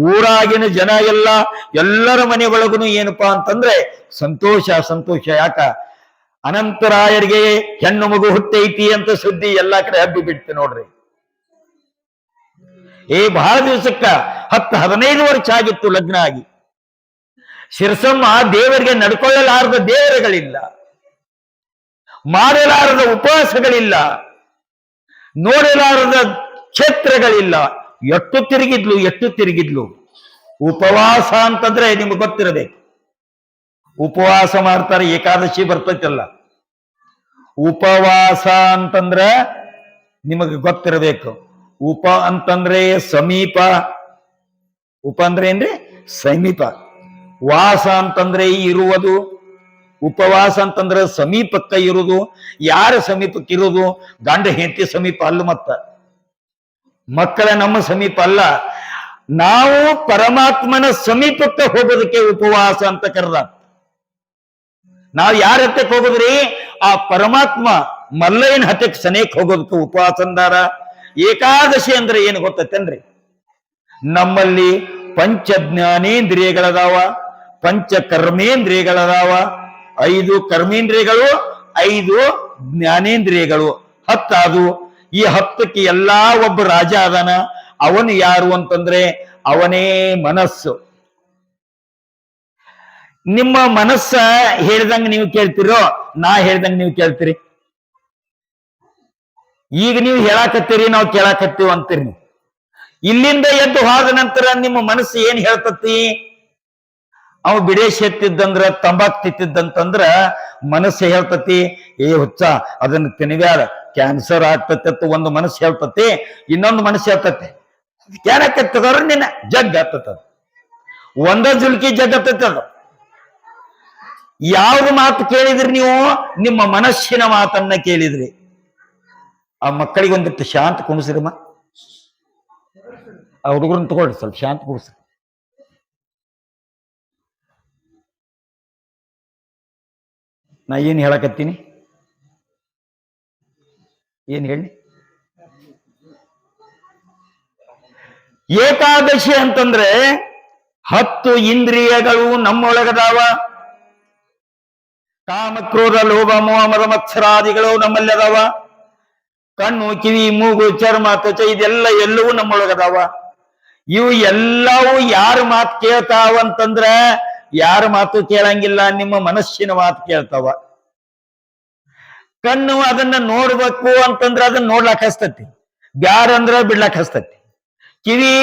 ಊರಾಗಿನ ಜನ ಎಲ್ಲರ ಮನೆಯೊಳಗೂ ಏನಪ್ಪಾ ಅಂತಂದ್ರೆ ಸಂತೋಷ. ಯಾಕ? ಅನಂತರಾಯರಿಗೆ ಹೆಣ್ಣು ಮಗು ಹುಟ್ಟೈತಿ ಅಂತ ಸುದ್ದಿ ಎಲ್ಲಾ ಕಡೆ ಹಬ್ಬಿ ಬಿಡ್ತು ನೋಡ್ರಿ. ಬಹಳ ದಿವಸಕ್ಕ 10-15 ವರ್ಷ ಆಗಿತ್ತು ಲಗ್ನ ಆಗಿ. ಶಿರಸಮ್ಮ ದೇವರಿಗೆ ನಡ್ಕೊಳ್ಳಲಾರದ ದೇವರುಗಳಿಲ್ಲ, ಮಾಡಲಾರದ ಉಪವಾಸಗಳಿಲ್ಲ, ನೋಡಲಾರದ ಕ್ಷೇತ್ರಗಳಿಲ್ಲ. ಎಷ್ಟು ತಿರುಗಿದ್ಲು. ಉಪವಾಸ ಅಂತಂದ್ರೆ ನಿಮ್ಗೆ ಗೊತ್ತಿರಬೇಕು. ಉಪವಾಸ ಮಾಡ್ತಾರೆ, ಏಕಾದಶಿ ಬರ್ತೈತಲ್ಲ. ಉಪವಾಸ ಅಂತಂದ್ರೆ ನಿಮಗೆ ಗೊತ್ತಿರಬೇಕು. ಉಪ ಅಂತಂದ್ರೆ ಸಮೀಪ. ಉಪ ಅಂದ್ರೆ ಏನ್ರಿ? ಸಮೀಪ. ವಾಸ ಅಂತಂದ್ರೆ ಇರುವುದು. ಉಪವಾಸ ಅಂತಂದ್ರೆ ಸಮೀಪಕ್ಕ ಇರುವುದು. ಯಾರ ಸಮೀಪಕ್ಕೆ ಇರುವುದು? ಗಂಡ ಹೆಂಡತಿ ಸಮೀಪ ಅಲ್ಲ, ಮಕ್ಕಳ ನಮ್ಮ ಸಮೀಪ ಅಲ್ಲ. ನಾವು ಪರಮಾತ್ಮನ ಸಮೀಪಕ್ಕೆ ಹೋಗೋದಕ್ಕೆ ಉಪವಾಸ ಅಂತ ಕರೆದ. ನಾವು ಯಾರ ಹತ್ತಕ್ಕೆ ಹೋಗೋದ್ರಿ? ಆ ಪರಮಾತ್ಮ ಮಲ್ಲಯ್ಯನ ಹತ್ತಕ್ಕೆ ಸನೇಕ್ ಹೋಗೋದಕ್ಕೆ ಉಪವಾಸ ಅಂದಾರ. ಏಕಾದಶಿ ಅಂದ್ರೆ ಏನು ಗೊತ್ತೇನ್ರಿ? ನಮ್ಮಲ್ಲಿ ಪಂಚ ಜ್ಞಾನೇಂದ್ರಿಯಗಳದಾವ, ಪಂಚ ಕರ್ಮೇಂದ್ರಿಯಗಳದಾವ. 5 ಕರ್ಮೇಂದ್ರಿಯಗಳು, 5 ಜ್ಞಾನೇಂದ್ರಿಯಗಳು, 10 ಅದು. ಈ 10ಕ್ಕೆ ಎಲ್ಲಾ ಒಬ್ಬ ರಾಜ ಅದಾನ. ಅವನು ಯಾರು ಅಂತಂದ್ರೆ ಅವನೇ ಮನಸ್ಸು. ನಿಮ್ಮ ಮನಸ್ಸ ಹೇಳ್ದಂಗ ನೀವು ಕೇಳ್ತಿರೋ, ನಾ ಹೇಳ್ದಂಗ ನೀವು ಕೇಳ್ತೀರಿ? ಈಗ ನೀವು ಹೇಳಾಕತ್ತೀರಿ, ನಾವು ಕೇಳಾಕತ್ತೀವಿ ಅಂತೀರಿ. ನೀವು ಇಲ್ಲಿಂದ ಎದ್ದು ಹೋದ ನಂತರ ನಿಮ್ಮ ಮನಸ್ಸು ಏನ್ ಹೇಳ್ತತಿ? ಅವ ಬಿಡೇಶ್ ಎತ್ತಿದ್ದಂದ್ರ, ತಂಬಾಕ್ ತಿತ್ತಿದ್ದಂತಂದ್ರ ಮನಸ್ಸು ಹೇಳ್ತತಿ, ಏ ಹುಚ್ಚ ಅದನ್ನ ತಿನ್ಬ್ಯಾಡ, ಕ್ಯಾನ್ಸರ್ ಆಗ್ತತಿ ಅಂತ ಒಂದು ಮನಸ್ಸು ಹೇಳ್ತತಿ. ಇನ್ನೊಂದು ಮನಸ್ಸು ಹೇಳ್ತತಿ, ಕ್ಯಾನಕತ್ತದವ್ರ ನಿನ್ನ ಜಗ್ ಹತ್ತದ. ಒಂದ ಜುಲ್ಕಿ ಜಗ್ ಹತ್ತದ. ಯಾವ್ದು ಮಾತು ಕೇಳಿದ್ರಿ ನೀವು? ನಿಮ್ಮ ಮನಸ್ಸಿನ ಮಾತನ್ನ ಕೇಳಿದ್ರಿ. ಆ ಮಕ್ಕಳಿಗೆ ಒಂದಿಟ್ಟು ಶಾಂತ ಕುಣಿಸ್ರಿಮ್ಮ. ಆ ಹುಡುಗರನ್ನ ತಗೊಳ್ರಿ, ಸ್ವಲ್ಪ ಶಾಂತ ಕುಣಿಸ್ರಿ. ನಾ ಏನ್ ಹೇಳಕತ್ತೀನಿ? ಏನ್ ಹೇಳಿ? ಏಕಾದಶಿ ಅಂತಂದ್ರೆ 10 ಇಂದ್ರಿಯಗಳು ನಮ್ಮೊಳಗದಾವ. ಕಾಮ, ಕ್ರೋಧ, ಲೋಭ, ಮೋಹ, ಮದ, ಮತ್ಸರಾದಿಗಳು ನಮ್ಮಲ್ಲಿ ಅದಾವ. ಕಣ್ಣು, ಕಿವಿ, ಮೂಗು, ಚರ್ಮ, ತ್ವಚ ಇದೆಲ್ಲ ಎಲ್ಲವೂ ನಮ್ಮೊಳಗದಾವ. ಇವು ಎಲ್ಲವೂ ಯಾರ ಮಾತು ಕೇಳ್ತಾವಂತಂದ್ರ ಯಾರ ಮಾತು ಕೇಳಂಗಿಲ್ಲ, ನಿಮ್ಮ ಮನಸ್ಸಿನ ಮಾತು ಕೇಳ್ತಾವ. ಕಣ್ಣು ಅದನ್ನ ನೋಡ್ಬೇಕು ಅಂತಂದ್ರ ಅದನ್ನ ನೋಡ್ಲಾಕ್ ಹಸ್ತತಿ, ಬ್ಯಾಡ ಅಂದ್ರ ಬಿಡ್ಲಾಕ್ ಹಸ್ತತಿ. ಕಿವಿ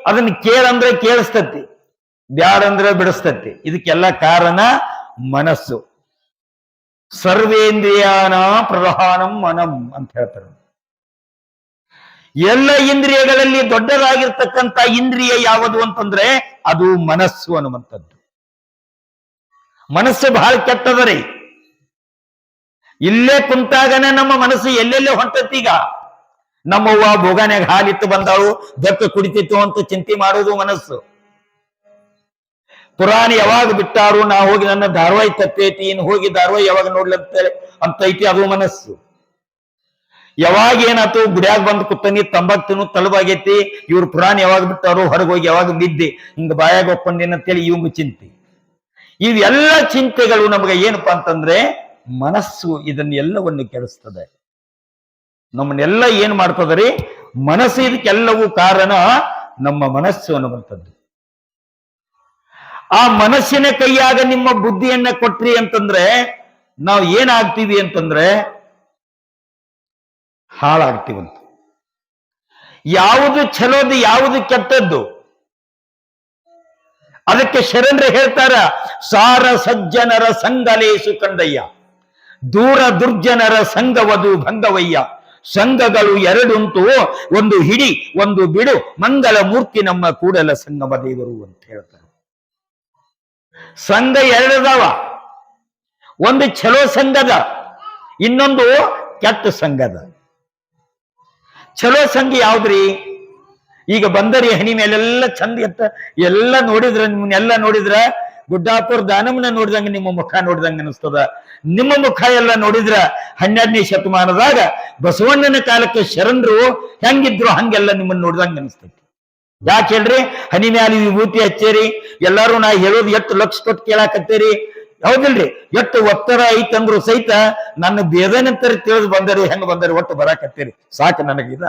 ಅದನ್ನ ಕೇಳಂದ್ರೆ ಕೇಳಿಸ್ತತಿ, ಬ್ಯಾಡ ಅಂದ್ರ ಬಿಡಿಸ್ತತಿ. ಇದಕ್ಕೆಲ್ಲ ಕಾರಣ ಮನಸ್ಸು. ಸರ್ವೇಂದ್ರಿಯಾನ ಪ್ರಧಾನಂ ಮನಂ ಅಂತ ಹೇಳ್ತಾರೆ. ಎಲ್ಲ ಇಂದ್ರಿಯಗಳಲ್ಲಿ ದೊಡ್ಡದಾಗಿರ್ತಕ್ಕಂಥ ಇಂದ್ರಿಯ ಯಾವುದು ಅಂತಂದ್ರೆ ಅದು ಮನಸ್ಸು ಅನ್ನುವಂಥದ್ದು. ಮನಸ್ಸು ಬಹಳ ಕೆಟ್ಟದರಿ. ಇಲ್ಲೇ ಕುಂತಾಗನೆ ನಮ್ಮ ಮನಸ್ಸು ಎಲ್ಲೆಲ್ಲೇ ಹೊಂಟತಿ. ಈಗ ನಮ್ಮವ್ವ ಭೋಗಾನ್ಯಾಗ ಹಾಲಿತ್ತು ಬಂದಾಳು, ಬೆಕ್ಕ ಕುಡಿತಿತ್ತು ಅಂತ ಚಿಂತೆ ಮಾಡೋದು ಮನಸ್ಸು. ಪುರಾಣ ಯಾವಾಗ ಬಿಟ್ಟಾರು, ನಾ ಹೋಗಿ ನನ್ನ ಧಾರವಾಹಿ ತಪ್ಪೈತಿ, ಇನ್ನು ಹೋಗಿ ಧಾರವಾಹಿ ಯಾವಾಗ ನೋಡ್ಲಂತ ಅಂತ ಐತಿ, ಅದು ಮನಸ್ಸು. ಯಾವಾಗ ಏನಾಯ್ತು, ಗುಡಿಯಾಗ ಬಂದು ಕುತ್ತನಿ, ತಂಬಾಕ್ ತಿನ್ನು ತಲುವಾಗೈತಿ, ಇವ್ರು ಪುರಾಣ ಯಾವಾಗ ಬಿಟ್ಟಾರು, ಹೊರಗೆ ಹೋಗಿ ಯಾವಾಗ ಬಿದ್ದಿ, ಹಿಂಗ ಬಾಯಾಗ ಒಪ್ಕೊಂಡೇನಂತೇಳಿ ಇವಂಗ ಚಿಂತೆ. ಇವೆಲ್ಲ ಚಿಂತೆಗಳು ನಮಗೆ ಏನಪ್ಪಾ ಅಂತಂದ್ರೆ ಮನಸ್ಸು ಇದನ್ನೆಲ್ಲವನ್ನು ಕೆಡಿಸ್ತದೆ. ನಮ್ಮನ್ನೆಲ್ಲ ಏನ್ ಮಾಡ್ತದ್ರಿ? ಮನಸ್ಸು. ಇದಕ್ಕೆಲ್ಲವೂ ಕಾರಣ ನಮ್ಮ ಮನಸ್ಸು ಅನ್ನುವಂಥದ್ದು. ಆ ಮನಸ್ಸಿನ ಕೈಯಾಗ ನಿಮ್ಮ ಬುದ್ಧಿಯನ್ನ ಕೊಟ್ರಿ ಅಂತಂದ್ರೆ ನಾವು ಏನಾಗ್ತೀವಿ ಅಂತಂದ್ರೆ ಹಾಳಾಗ್ತೀವಂತ. ಯಾವುದು ಚಲೋದು, ಯಾವುದು ಕೆಟ್ಟದ್ದು, ಅದಕ್ಕೆ ಶರಣರು ಹೇಳ್ತಾರ, ಸಾರ ಸಜ್ಜನರ ಸಂಗಲೇಸು ಕಂಡಯ್ಯ, ದೂರ ದುರ್ಜನರ ಸಂಗವದು ಭಂಗವಯ್ಯ. ಸಂಘಗಳು 2 ಉಂಟು, ಒಂದು ಹಿಡಿ ಒಂದು ಬಿಡು, ಮಂಗಲ ಮೂರ್ತಿ ನಮ್ಮ ಕೂಡಲ ಸಂಗಮ ದೇವರು ಅಂತ ಹೇಳ್ತಾರೆ. ಸಂಘ 2 ಅದಾವ. ಒಂದು ಚಲೋ ಸಂಘದ, ಇನ್ನೊಂದು ಕೆಟ್ಟ ಸಂಘದ. ಚಲೋ ಸಂಘ ಯಾವ್ದ್ರಿ? ಈಗ ಬಂದರಿ ಹಣಿ ಮೇಲೆಲ್ಲ ಚಂದ ಎತ್ತ ಎಲ್ಲ ನೋಡಿದ್ರ, ನಿಮ್ಮನ್ನೆಲ್ಲ ನೋಡಿದ್ರ ಗುಡ್ಡಾಪುರ ದಾನಮ್ಮನ ನೋಡಿದಂಗ ನಿಮ್ಮ ಮುಖ ನೋಡಿದಂಗ ಅನಿಸ್ತದ. ನಿಮ್ಮ ಮುಖ ಎಲ್ಲ ನೋಡಿದ್ರ 12ನೇ ಶತಮಾನದಾಗ ಬಸವಣ್ಣನ ಕಾಲಕ್ಕೆ ಶರಣರು ಹೆಂಗಿದ್ರು ಹಂಗೆಲ್ಲ ನಿಮ್ಮನ್ನ ನೋಡಿದಂಗ ಅನಿಸ್ತೈತಿ. ಯಾಕೆ ಹೇಳ್ರಿ? ಹನಿ ಮ್ಯಾಲಿ ವಿಭೂತಿ ಹಚ್ಚೇರಿ, ಎಲ್ಲಾರು ನಾ ಹೇಳೋದು ಎಷ್ಟು ಲಕ್ಷ ಕೊಟ್ಟು ಕೇಳಾಕತ್ತೀರಿ, ಹೌದಿಲ್ರಿ? ಎಷ್ಟು ಒತ್ತಡ ಐತಂದ್ರು ಸಹಿತ ನನ್ನ ಬೇದನಂತರ ತಿಳಿದು ಬಂದರಿ, ಹೆಂಗ ಬಂದರಿ, ಒಟ್ಟು ಬರಾಕತ್ತೀರಿ, ಸಾಕು ನನಗಿದ.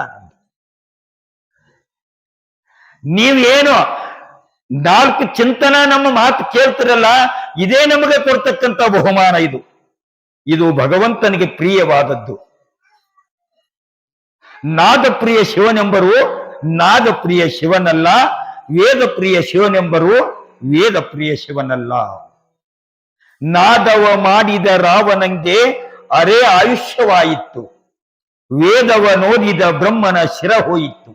ನೀವೇನು 4 ಚಿಂತನ ನಮ್ಮ ಮಾತು ಕೇಳ್ತಿರಲ್ಲ, ಇದೇ ನಮಗೆ ಕೊಡ್ತಕ್ಕಂಥ ಬಹುಮಾನ. ಇದು ಭಗವಂತನಿಗೆ ಪ್ರಿಯವಾದದ್ದು. ನಾದ ಪ್ರಿಯ ಶಿವನೆಂಬರು ನಾದ ಪ್ರಿಯ ಶಿವನಲ್ಲ, ವೇದ ಪ್ರಿಯ ಶಿವನೆಂಬರು ವೇದ ಪ್ರಿಯ ಶಿವನಲ್ಲ. ನಾದವ ಮಾಡಿದ ರಾವಣಂಗೆ ಅರೆ ಆಯುಷ್ಯವಾಯಿತು, ವೇದವ ನೋಡಿದ ಬ್ರಹ್ಮನ ಶಿರ ಹೋಯಿತು.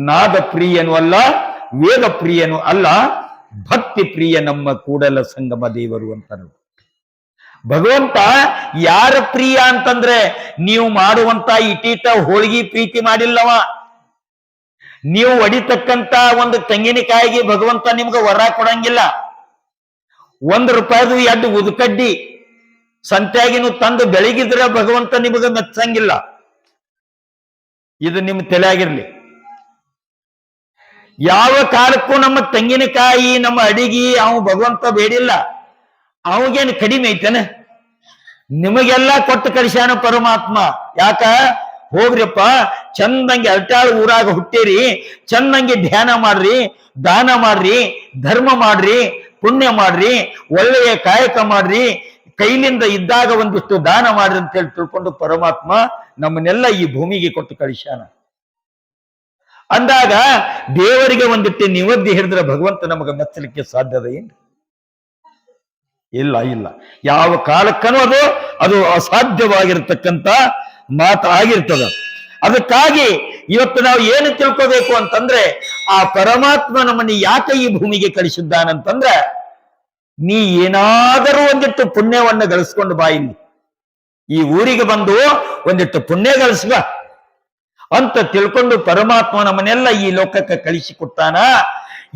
ನಾದ ಪ್ರಿಯನು ಅಲ್ಲ, ವೇದ ಪ್ರಿಯನು ಅಲ್ಲ, ಭಕ್ತಿ ಪ್ರಿಯ ನಮ್ಮ ಕೂಡಲ ಸಂಗಮ ದೇವರು ಅಂತಾರೆ. ಭಗವಂತ ಯಾರ ಪ್ರಿಯ ಅಂತಂದ್ರೆ ನೀವು ಮಾಡುವಂತ ಇಟೀಟ ಹೋಳಿಗೆ ಪ್ರೀತಿ ಮಾಡಿಲ್ಲವ. ನೀವು ಒಡಿತಕ್ಕಂತ ಒಂದು ತೆಂಗಿನಕಾಯಿಗೆ ಭಗವಂತ ನಿಮ್ಗೆ ವರ ಕೊಡಂಗಿಲ್ಲ. ₹1 2 ಉದ್ಕಡ್ಡಿ ಸಂತ್ಯಾಗಿನೂ ತಂದು ಬೆಳಗಿದ್ರೆ ಭಗವಂತ ನಿಮಗೆ ಮೆಚ್ಚಂಗಿಲ್ಲ. ಇದು ನಿಮ್ಮ ತಲೆಯಾಗಿರ್ಲಿ. ಯಾವ ಕಾಲಕ್ಕೂ ನಮ್ಮ ತೆಂಗಿನಕಾಯಿ ನಮ್ಮ ಅಡಿಗೆ ಅವ ಭಗವಂತ ಬೇಡಿಲ್ಲ. ಅವಗೇನು ಕಡಿಮೆ ಐತೇನ? ನಿಮಗೆಲ್ಲ ಕೊಟ್ಟು ಕಳಿಸ್ಯಾನ ಪರಮಾತ್ಮ. ಯಾಕ? ಹೋಗ್ರಿಪ್ಪ, ಚಂದಂಗೆ ಅಲ್ಟಾಳು ಊರಾಗ ಹುಟ್ಟಿರಿ, ಚಂದಂಗೆ ಧ್ಯಾನ ಮಾಡ್ರಿ, ದಾನ ಮಾಡ್ರಿ, ಧರ್ಮ ಮಾಡ್ರಿ, ಪುಣ್ಯ ಮಾಡ್ರಿ, ಒಳ್ಳೆಯ ಕಾಯಕ ಮಾಡ್ರಿ, ಕೈಲಿಂದ ಇದ್ದಾಗ ಒಂದಿಷ್ಟು ದಾನ ಮಾಡ್ರಿ ಅಂತ ಹೇಳಿ ತಿಳ್ಕೊಂಡು ಪರಮಾತ್ಮ ನಮ್ಮನ್ನೆಲ್ಲ ಈ ಭೂಮಿಗೆ ಕೊಟ್ಟು ಕಳಿಸ್ಯಾನ. ಅಂದಾಗ ದೇವರಿಗೆ ಒಂದಿಟ್ಟು ನಿವದ್ದಿ ಹಿಡಿದ್ರೆ ಭಗವಂತ ನಮಗೆ ಮೆಚ್ಚಲಿಕ್ಕೆ ಸಾಧ್ಯದ ಏನು? ಇಲ್ಲ ಇಲ್ಲ. ಯಾವ ಕಾಲಕ್ಕನೂ ಅದು ಅಸಾಧ್ಯವಾಗಿರ್ತಕ್ಕಂಥ ಮಾತು ಆಗಿರ್ತದ. ಅದಕ್ಕಾಗಿ ಇವತ್ತು ನಾವು ಏನು ತಿಳ್ಕೋಬೇಕು ಅಂತಂದ್ರೆ, ಆ ಪರಮಾತ್ಮ ನಮ್ಮನ್ನು ಯಾಕೆ ಈ ಭೂಮಿಗೆ ಕಳಿಸಿದ್ದಾನಂತಂದ್ರೆ, ನೀ ಏನಾದರೂ ಒಂದಿಟ್ಟು ಪುಣ್ಯವನ್ನ ಗಳಿಸ್ಕೊಂಡು ಬಾ, ಇಲ್ಲಿ ಈ ಊರಿಗೆ ಬಂದು ಒಂದಿಟ್ಟು ಪುಣ್ಯ ಗಳಿಸ್ಬ ಅಂತ ತಿಳ್ಕೊಂಡು ಪರಮಾತ್ಮ ನಮ್ಮನ್ನೆಲ್ಲ ಈ ಲೋಕಕ್ಕೆ ಕಳಿಸಿಕೊಟ್ಟಾನ.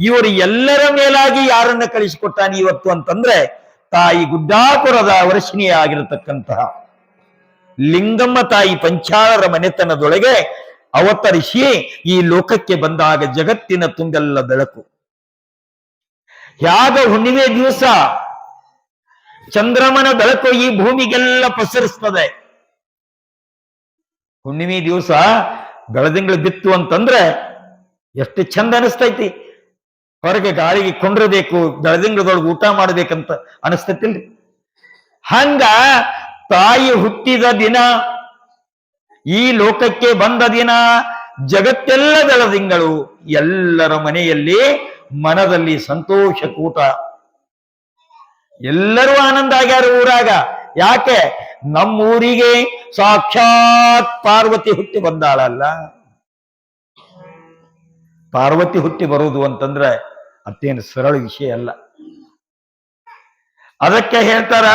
ಇವರು ಎಲ್ಲರ ಮೇಲಾಗಿ ಯಾರನ್ನ ಕಳಿಸಿಕೊಟ್ಟಾನ ಇವತ್ತು ಅಂತಂದ್ರೆ, ತಾಯಿ ಗುಡ್ಡಾಪುರದ ವರ್ಷಿಣಿಯ ಆಗಿರತಕ್ಕಂತಹ ಲಿಂಗಮ್ಮ ತಾಯಿ ಪಂಚಾಳರ ಮನೆತನದೊಳಗೆ ಅವತರಿಸಿ ಈ ಲೋಕಕ್ಕೆ ಬಂದಾಗ ಜಗತ್ತಿನ ತುಂಬೆಲ್ಲ ಬೆಳಕು. ಯಾಗ ಹುಣ್ಣಿಮೆ ದಿವಸ ಚಂದ್ರಮನ ಬೆಳಕು ಈ ಭೂಮಿಗೆಲ್ಲ ಪಸರಿಸ್ತದೆ. ಹುಣ್ಣಿಮೆ ದಿವಸ ಬೆಳದಿಂಗಳು ಬಿತ್ತು ಅಂತಂದ್ರೆ ಎಷ್ಟು ಚಂದ ಅನಿಸ್ತೈತಿ. ಹೊರಗೆ ಗಾಳಿಗೆ ಕೊಂಡ್ರಬೇಕು, ಬೆಳದಿಂಗಳದೊಳಗೆ ಊಟ ಮಾಡ್ಬೇಕಂತ ಅನಿಸ್ತೈತಿಲ್ರಿ? ಹಂಗ ತಾಯಿ ಹುಟ್ಟಿದ ದಿನ, ಈ ಲೋಕಕ್ಕೆ ಬಂದ ದಿನ, ಜಗತ್ತೆಲ್ಲ ಬೆಳದಿಂಗಳು, ಎಲ್ಲರ ಮನೆಯಲ್ಲಿ ಮನದಲ್ಲಿ ಸಂತೋಷ ಕೂಟ, ಎಲ್ಲರೂ ಆನಂದ ಆಗ್ಯಾರ ಊರಾಗ. ಯಾಕೆ? ನಮ್ಮೂರಿಗೆ ಸಾಕ್ಷಾತ್ ಪಾರ್ವತಿ ಹುಟ್ಟಿ ಬಂದಾಳಲ್ಲ. ಪಾರ್ವತಿ ಹುಟ್ಟಿ ಬರುವುದು ಅಂತಂದ್ರೆ ಅತ್ತೇನು ಸರಳ ವಿಷಯ ಅಲ್ಲ. ಅದಕ್ಕೆ ಹೇಳ್ತಾರ,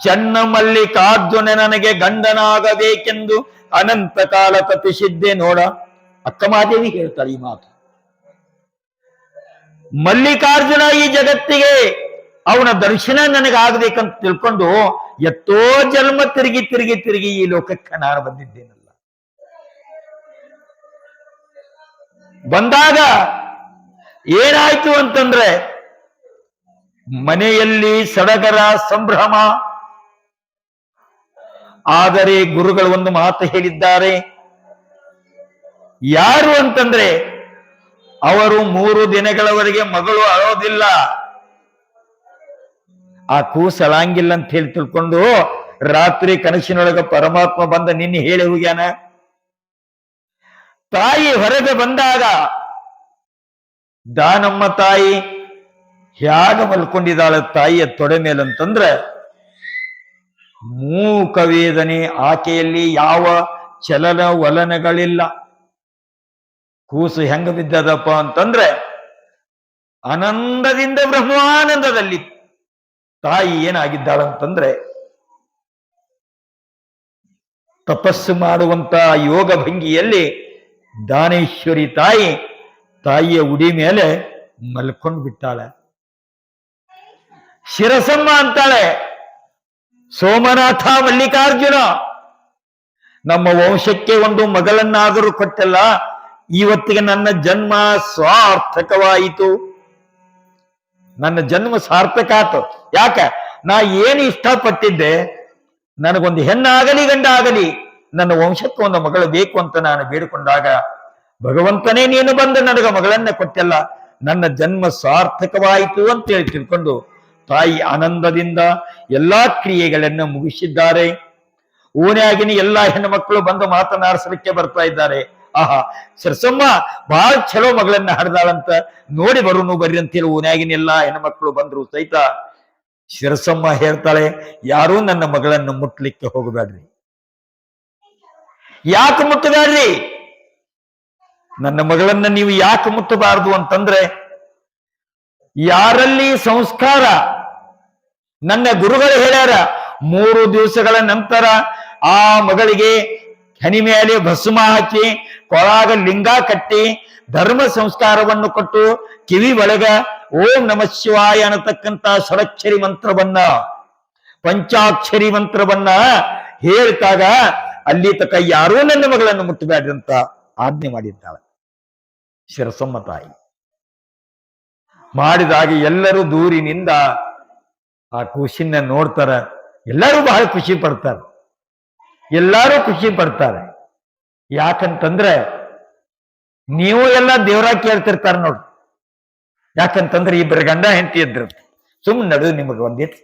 ಚೆನ್ನ ಮಲ್ಲಿಕಾರ್ಜುನ ನನಗೆ ಗಂಡನಾಗಬೇಕೆಂದು ಅನಂತ ಕಾಲ ತಪಿಸಿದ್ದೆ ನೋಡ. ಅಕ್ಕಮಾದೇವಿ ಹೇಳ್ತಾಳೆ ಈ ಮಾತು. ಮಲ್ಲಿಕಾರ್ಜುನ ಈ ಜಗತ್ತಿಗೆ ಅವನ ದರ್ಶನ ನನಗಾಗಬೇಕಂತ ತಿಳ್ಕೊಂಡು ಎಷ್ಟೋ ಜನ್ಮ ತಿರುಗಿ ತಿರುಗಿ ತಿರುಗಿ ಈ ಲೋಕಕ್ಕೆ ನಾನು ಬಂದಿದ್ದೇನಲ್ಲ. ಬಂದಾಗ ಏನಾಯ್ತು ಅಂತಂದ್ರೆ, ಮನೆಯಲ್ಲಿ ಸಡಗರ ಸಂಭ್ರಮ. ಆದರೆ ಗುರುಗಳು ಒಂದು ಮಾತು ಹೇಳಿದ್ದಾರೆ. ಯಾರು ಅಂತಂದ್ರೆ, ಅವರು 3 ದಿನಗಳವರೆಗೆ ಮಗಳು ಅಳೋದಿಲ್ಲ, ಆ ಕೂಸು ಅಳಂಗಿಲ್ಲ ಅಂತ ಹೇಳಿ ತಿಳ್ಕೊಂಡು ರಾತ್ರಿ ಕನಸಿನೊಳಗ ಪರಮಾತ್ಮ ಬಂದ ನಿನ್ನೆ ಹೇಳಿ ಹೋಗ್ಯಾನ. ತಾಯಿ ಹೊರಗೆ ಬಂದಾಗ ದಾನಮ್ಮ ತಾಯಿ ಹ್ಯಾಗ ಮಲ್ಕೊಂಡಿದ್ದಾಳೆ ತಾಯಿಯ ತೊಡೆ ಮೇಲಂತಂದ್ರೆ, ಮೂಕ ವೇದನೆ, ಆಕೆಯಲ್ಲಿ ಯಾವ ಚಲನ ವಲನಗಳಿಲ್ಲ. ಕೂಸು ಹೆಂಗ ಬಿದ್ದದಪ್ಪ ಅಂತಂದ್ರೆ ಆನಂದದಿಂದ ಬ್ರಹ್ಮಾನಂದದಲ್ಲಿ. ತಾಯಿ ಏನಾಗಿದ್ದಾಳಂತಂದ್ರೆ, ತಪಸ್ಸು ಮಾಡುವಂತ ಯೋಗ ಭಂಗಿಯಲ್ಲಿ ದಾನೇಶ್ವರಿ ತಾಯಿಯ ಉಡಿ ಮೇಲೆ ಮಲ್ಕೊಂಡು ಬಿಟ್ಟಾಳೆ. ಶಿರಸಮ್ಮ ಅಂತಾಳೆ, ಸೋಮನಾಥ ಮಲ್ಲಿಕಾರ್ಜುನ, ನಮ್ಮ ವಂಶಕ್ಕೆ ಒಂದು ಮಗಳನ್ನಾದರೂ ಕೊಟ್ಟಲ್ಲ, ಇವತ್ತಿಗೆ ನನ್ನ ಜನ್ಮ ಸಾರ್ಥಕವಾಯಿತು, ನನ್ನ ಜನ್ಮ ಸಾರ್ಥಕ ಆತು. ಯಾಕ? ನಾ ಏನು ಇಷ್ಟಪಟ್ಟಿದ್ದೆ, ನನಗೊಂದು ಹೆಣ್ಣಾಗಲಿ ಗಂಡ ಆಗಲಿ ನನ್ನ ವಂಶಕ್ಕೆ ಒಂದು ಮಗಳು ಬೇಕು ಅಂತ ನಾನು ಬೇಡಿಕೊಂಡಾಗ ಭಗವಂತನೇ ನೀನು ಬಂದು ನನಗೆ ಮಗಳನ್ನ ಕೊಟ್ಟಲ್ಲ, ನನ್ನ ಜನ್ಮ ಸಾರ್ಥಕವಾಯಿತು ಅಂತ ಹೇಳಿ ತಿಳ್ಕೊಂಡು ತಾಯಿ ಆನಂದದಿಂದ ಎಲ್ಲಾ ಕ್ರಿಯೆಗಳನ್ನು ಮುಗಿಸಿದ್ದಾರೆ. ಓಣ್ಯಾಗಿನ ಎಲ್ಲಾ ಹೆಣ್ಣು ಮಕ್ಕಳು ಬಂದು ಮಾತನಾಡಿಸಲಿಕ್ಕೆ ಬರ್ತಾ ಇದ್ದಾರೆ. ಆಹಾ, ಸರಸಮ್ಮ ಬಹಳ ಚಲೋ ಮಗಳನ್ನ ಹಡ್ದಾಳಂತ, ನೋಡಿ ಬರುನು ಬರ್ರಿ ಅಂತೇಳಿ ಓನ್ಯಾಗಿನ ಎಲ್ಲಾ ಹೆಣ್ಮಕ್ಳು ಬಂದ್ರು ಸಹಿತ ಶಿರಸಮ್ಮ ಹೇಳ್ತಾಳೆ, ಯಾರೂ ನನ್ನ ಮಗಳನ್ನು ಮುಟ್ಲಿಕ್ಕೆ ಹೋಗಬೇಡ್ರಿ. ಯಾಕೆ ಮುಟ್ಟಬೇಡ್ರಿ? ನನ್ನ ಮಗಳನ್ನ ನೀವು ಯಾಕೆ ಮುಟ್ಟಬಾರದು ಅಂತಂದ್ರೆ, ಯಾರಲ್ಲಿ ಸಂಸ್ಕಾರ, ನನ್ನ ಗುರುಗಳು ಹೇಳ್ಯಾರ, 3 ದಿವಸಗಳ ನಂತರ ಆ ಮಗಳಿಗೆ ಹನಿ ಮೇಲೆ ಭಸ್ಮ ಹಾಕಿ, ಕೊಳಾಗ ಲಿಂಗ ಕಟ್ಟಿ, ಧರ್ಮ ಸಂಸ್ಕಾರವನ್ನು ಕೊಟ್ಟು, ಕಿವಿ ಒಳಗ ಓಂ ನಮಃ ಶಿವಾಯ ಅನ್ನತಕ್ಕಂತ ಷಡಕ್ಷರಿ ಮಂತ್ರವನ್ನ, ಪಂಚಾಕ್ಷರಿ ಮಂತ್ರವನ್ನ ಹೇಳ್ತಾಗ ಅಲ್ಲಿ ತಕ್ಕ ಯಾರೂ ನನ್ನ ಮಗಳನ್ನು ಮುಟ್ಟಬೇಡ್ರಿ ಅಂತ ಆಜ್ಞೆ ಮಾಡಿದ್ದಾಳೆ ಶಿರಸಮ್ಮ ತಾಯಿ. ಮಾಡಿದಾಗ ಎಲ್ಲರೂ ದೂರಿನಿಂದ ಆ ಕೂಸಿನ ನೋಡ್ತಾರ. ಎಲ್ಲರೂ ಬಹಳ ಖುಷಿ ಪಡ್ತಾರೆ. ಎಲ್ಲರೂ ಖುಷಿ ಪಡ್ತಾರೆ. ಯಾಕಂತಂದ್ರೆ ನೀವು ಎಲ್ಲ ದೇವರಾಗ ಕೇಳ್ತಿರ್ತಾರ ನೋಡ್ರಿ. ಯಾಕಂತಂದ್ರೆ ಇಬ್ಬರು ಗಂಡ ಹೆಂಡತಿ ಇದ್ರು. ಸುಮ್ಮನೆ ನಡು ನಿಮಗೆ ಒಂದಿತ್ತು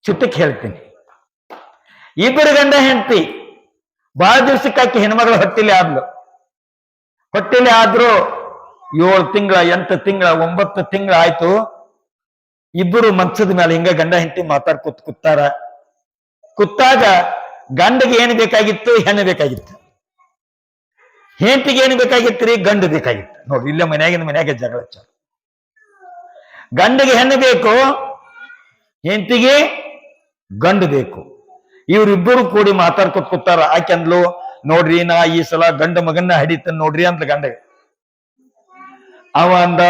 ಚುಟ್ಟಕ್ಕೆ ಹೇಳ್ತೀನಿ. ಇಬ್ಬರು ಗಂಡ ಹೆಂಡತಿ ಬಹಳ ದಿವ್ಸಕ್ಕಾಕಿ ಹೆಣ್ಮಗಳ ಹೊಟ್ಟಿಲೆ ಆದ್ಲು. ಹೊಟ್ಟಿಲೆ ಆದ್ರೂ 7 ತಿಂಗಳ 8 ತಿಂಗಳ 9 ತಿಂಗಳ ಆಯ್ತು. ಇಬ್ಬರು ಮಂಚದ ಮೇಲೆ ಹಿಂಗ ಗಂಡ ಹೆಂಡತಿ ಮಾತಾಡ್ಕೊತ್ ಕೂತಾರ. ಕೂತಾಗ ಗಂಡಗೆ ಏನು ಬೇಕಾಗಿತ್ತು? ಹೆಣ್ಣು ಬೇಕಾಗಿತ್ತು. ಹೆಂಡತಿಗೆ ಏನು ಬೇಕಾಗಿತ್ತು? ಗಂಡು ಬೇಕಾಗಿತ್ತು. ನೋಡ್ರಿ, ಇಲ್ಲೇ ಮನ್ಯಾಗ ಜಗಳ ಚಾಲು. ಗಂಡಿಗೆ ಹೆಣ್ಣು ಬೇಕು, ಹೆಂಡತಿಗೆ ಗಂಡು ಬೇಕು. ಇವರಿಬ್ಬರು ಕೂಡಿ ಮಾತಾಡ್ಕೊತ ಕೂತಾರ. ಆಕೆ ಅಂದ್ಲು, ನೋಡ್ರಿ ನಾ ಈ ಸಲ ಗಂಡ ಮಗನ್ನ ಹಡಿತನ್ ನೋಡ್ರಿ ಅಂತ ಗಂಡಗೆ. ಅವ ಅಂದ,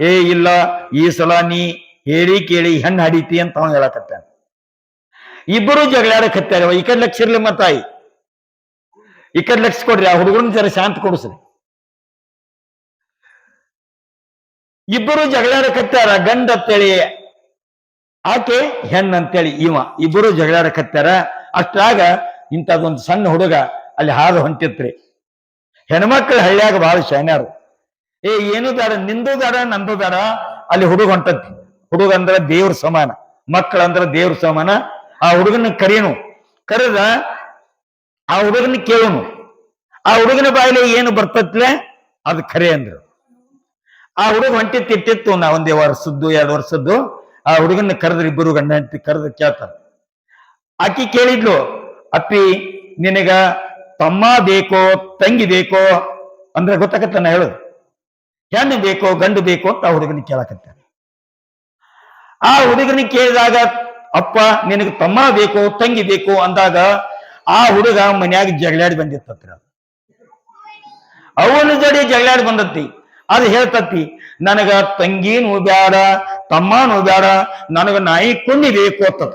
ಏ ಇಲ್ಲ, ಈ ಸಲ ನೀ ಹೇಳಿ ಕೇಳಿ ಹೆಣ್ಣು ಹಡಿತಿ ಅಂತ ಅವ ಹೇಳಕತ್ತಾನ. ಇಬ್ಬರು ಜಗಳಾಡಕತ್ತಾರ. ಈ ಕಡೆ ಲಕ್ಷ ಇರ್ಲಿ ತಾಯಿ, ಈ ಕಡೆ ಲಕ್ಷ ಕೊಡ್ರಿ, ಆ ಹುಡುಗನ ಜರ ಶಾಂತ ಕೊಡಿಸ್ರಿ. ಇಬ್ಬರು ಜಗಳಾಡಕತ್ತಾರ. ಗಂಡ ಅಂತೇಳಿ ಆಕೆ ಹೆಣ್ಣಂತೇಳಿ ಇವ, ಇಬ್ಬರು ಜಗಳಾಡಕತ್ತಾರ. ಅಷ್ಟಾಗ ಇಂಥದೊಂದು ಸಣ್ಣ ಹುಡುಗ ಅಲ್ಲಿ ಹಾದು ಹೊಂಟಿತ್ರಿ. ಹೆಣ್ಮಕ್ಳು ಹಳ್ಳಿಯಾಗ ಬಹಳ ಶಾನ್ಯಾರು. ಏ ಏನು ಬೇಡ, ನಿಂದು ಬೇಡ ನಂದು ಬೇಡ, ಅಲ್ಲಿ ಹುಡುಗ ಹೊಂಟತಿ. ಹುಡುಗ ಅಂದ್ರ ದೇವ್ರ ಸಮಾನ, ಮಕ್ಕಳಂದ್ರ ದೇವ್ರ ಸಮಾನ. ಆ ಹುಡುಗನ ಕರೀನು, ಕರೆದ ಆ ಹುಡುಗನ ಕೇಳುನು. ಆ ಹುಡುಗನ ಬಾಯಿಲೆ ಏನು ಬರ್ತತ್ಲೆ ಅದು ಖರೆ ಅಂದ್ರು. ಆ ಹುಡುಗ ಹೊಂಟಿತ್ತಿಟ್ಟಿತ್ತು ನಾ ಒಂದೇ ವರ್ಷದ್ದು 2 ವರ್ಷದ್ದು. ಆ ಹುಡುಗನ ಕರೆದ್ರೆ ಇಬ್ಬರು ಗಂಡ ಹೆಂಡತಿ ಕರೆದು ಕೇಳ್ತಾರ. ಆಕಿ ಕೇಳಿದ್ಲು, ಅಪ್ಪಿ ನಿನಗ ತಮ್ಮ ಬೇಕೋ ತಂಗಿ ಬೇಕೋ ಅಂದ್ರೆ ಗೊತ್ತಾಗತ್ತ ನಾ ಹೇಳೋದು. ಹೆಣ್ಣು ಬೇಕೋ ಗಂಡು ಬೇಕೋ ಅಂತ ಆ ಹುಡುಗನ ಕೇಳಕತ್ತ. ಆ ಹುಡುಗನ ಕೇಳಿದಾಗ, ಅಪ್ಪ ನಿನಗೆ ತಮ್ಮ ಬೇಕೋ ತಂಗಿ ಬೇಕೋ ಅಂದಾಗ ಆ ಹುಡುಗ ಮನ್ಯಾಗ ಜಗಳಾಡಿ ಬಂದಿತ್ತತ್ರ. ಅವನ ಜಡಿ ಜಗಳಾಡಿ ಬಂದತ್ತಿ. ಅದು ಹೇಳ್ತತಿ, ನನಗ ತಂಗಿನೂ ಬ್ಯಾಡ ತಮ್ಮನೂ ಬ್ಯಾಡ, ನನಗ ನಾಯಿ ಕುಣ್ಣಿ ಬೇಕು ಅಂತದ.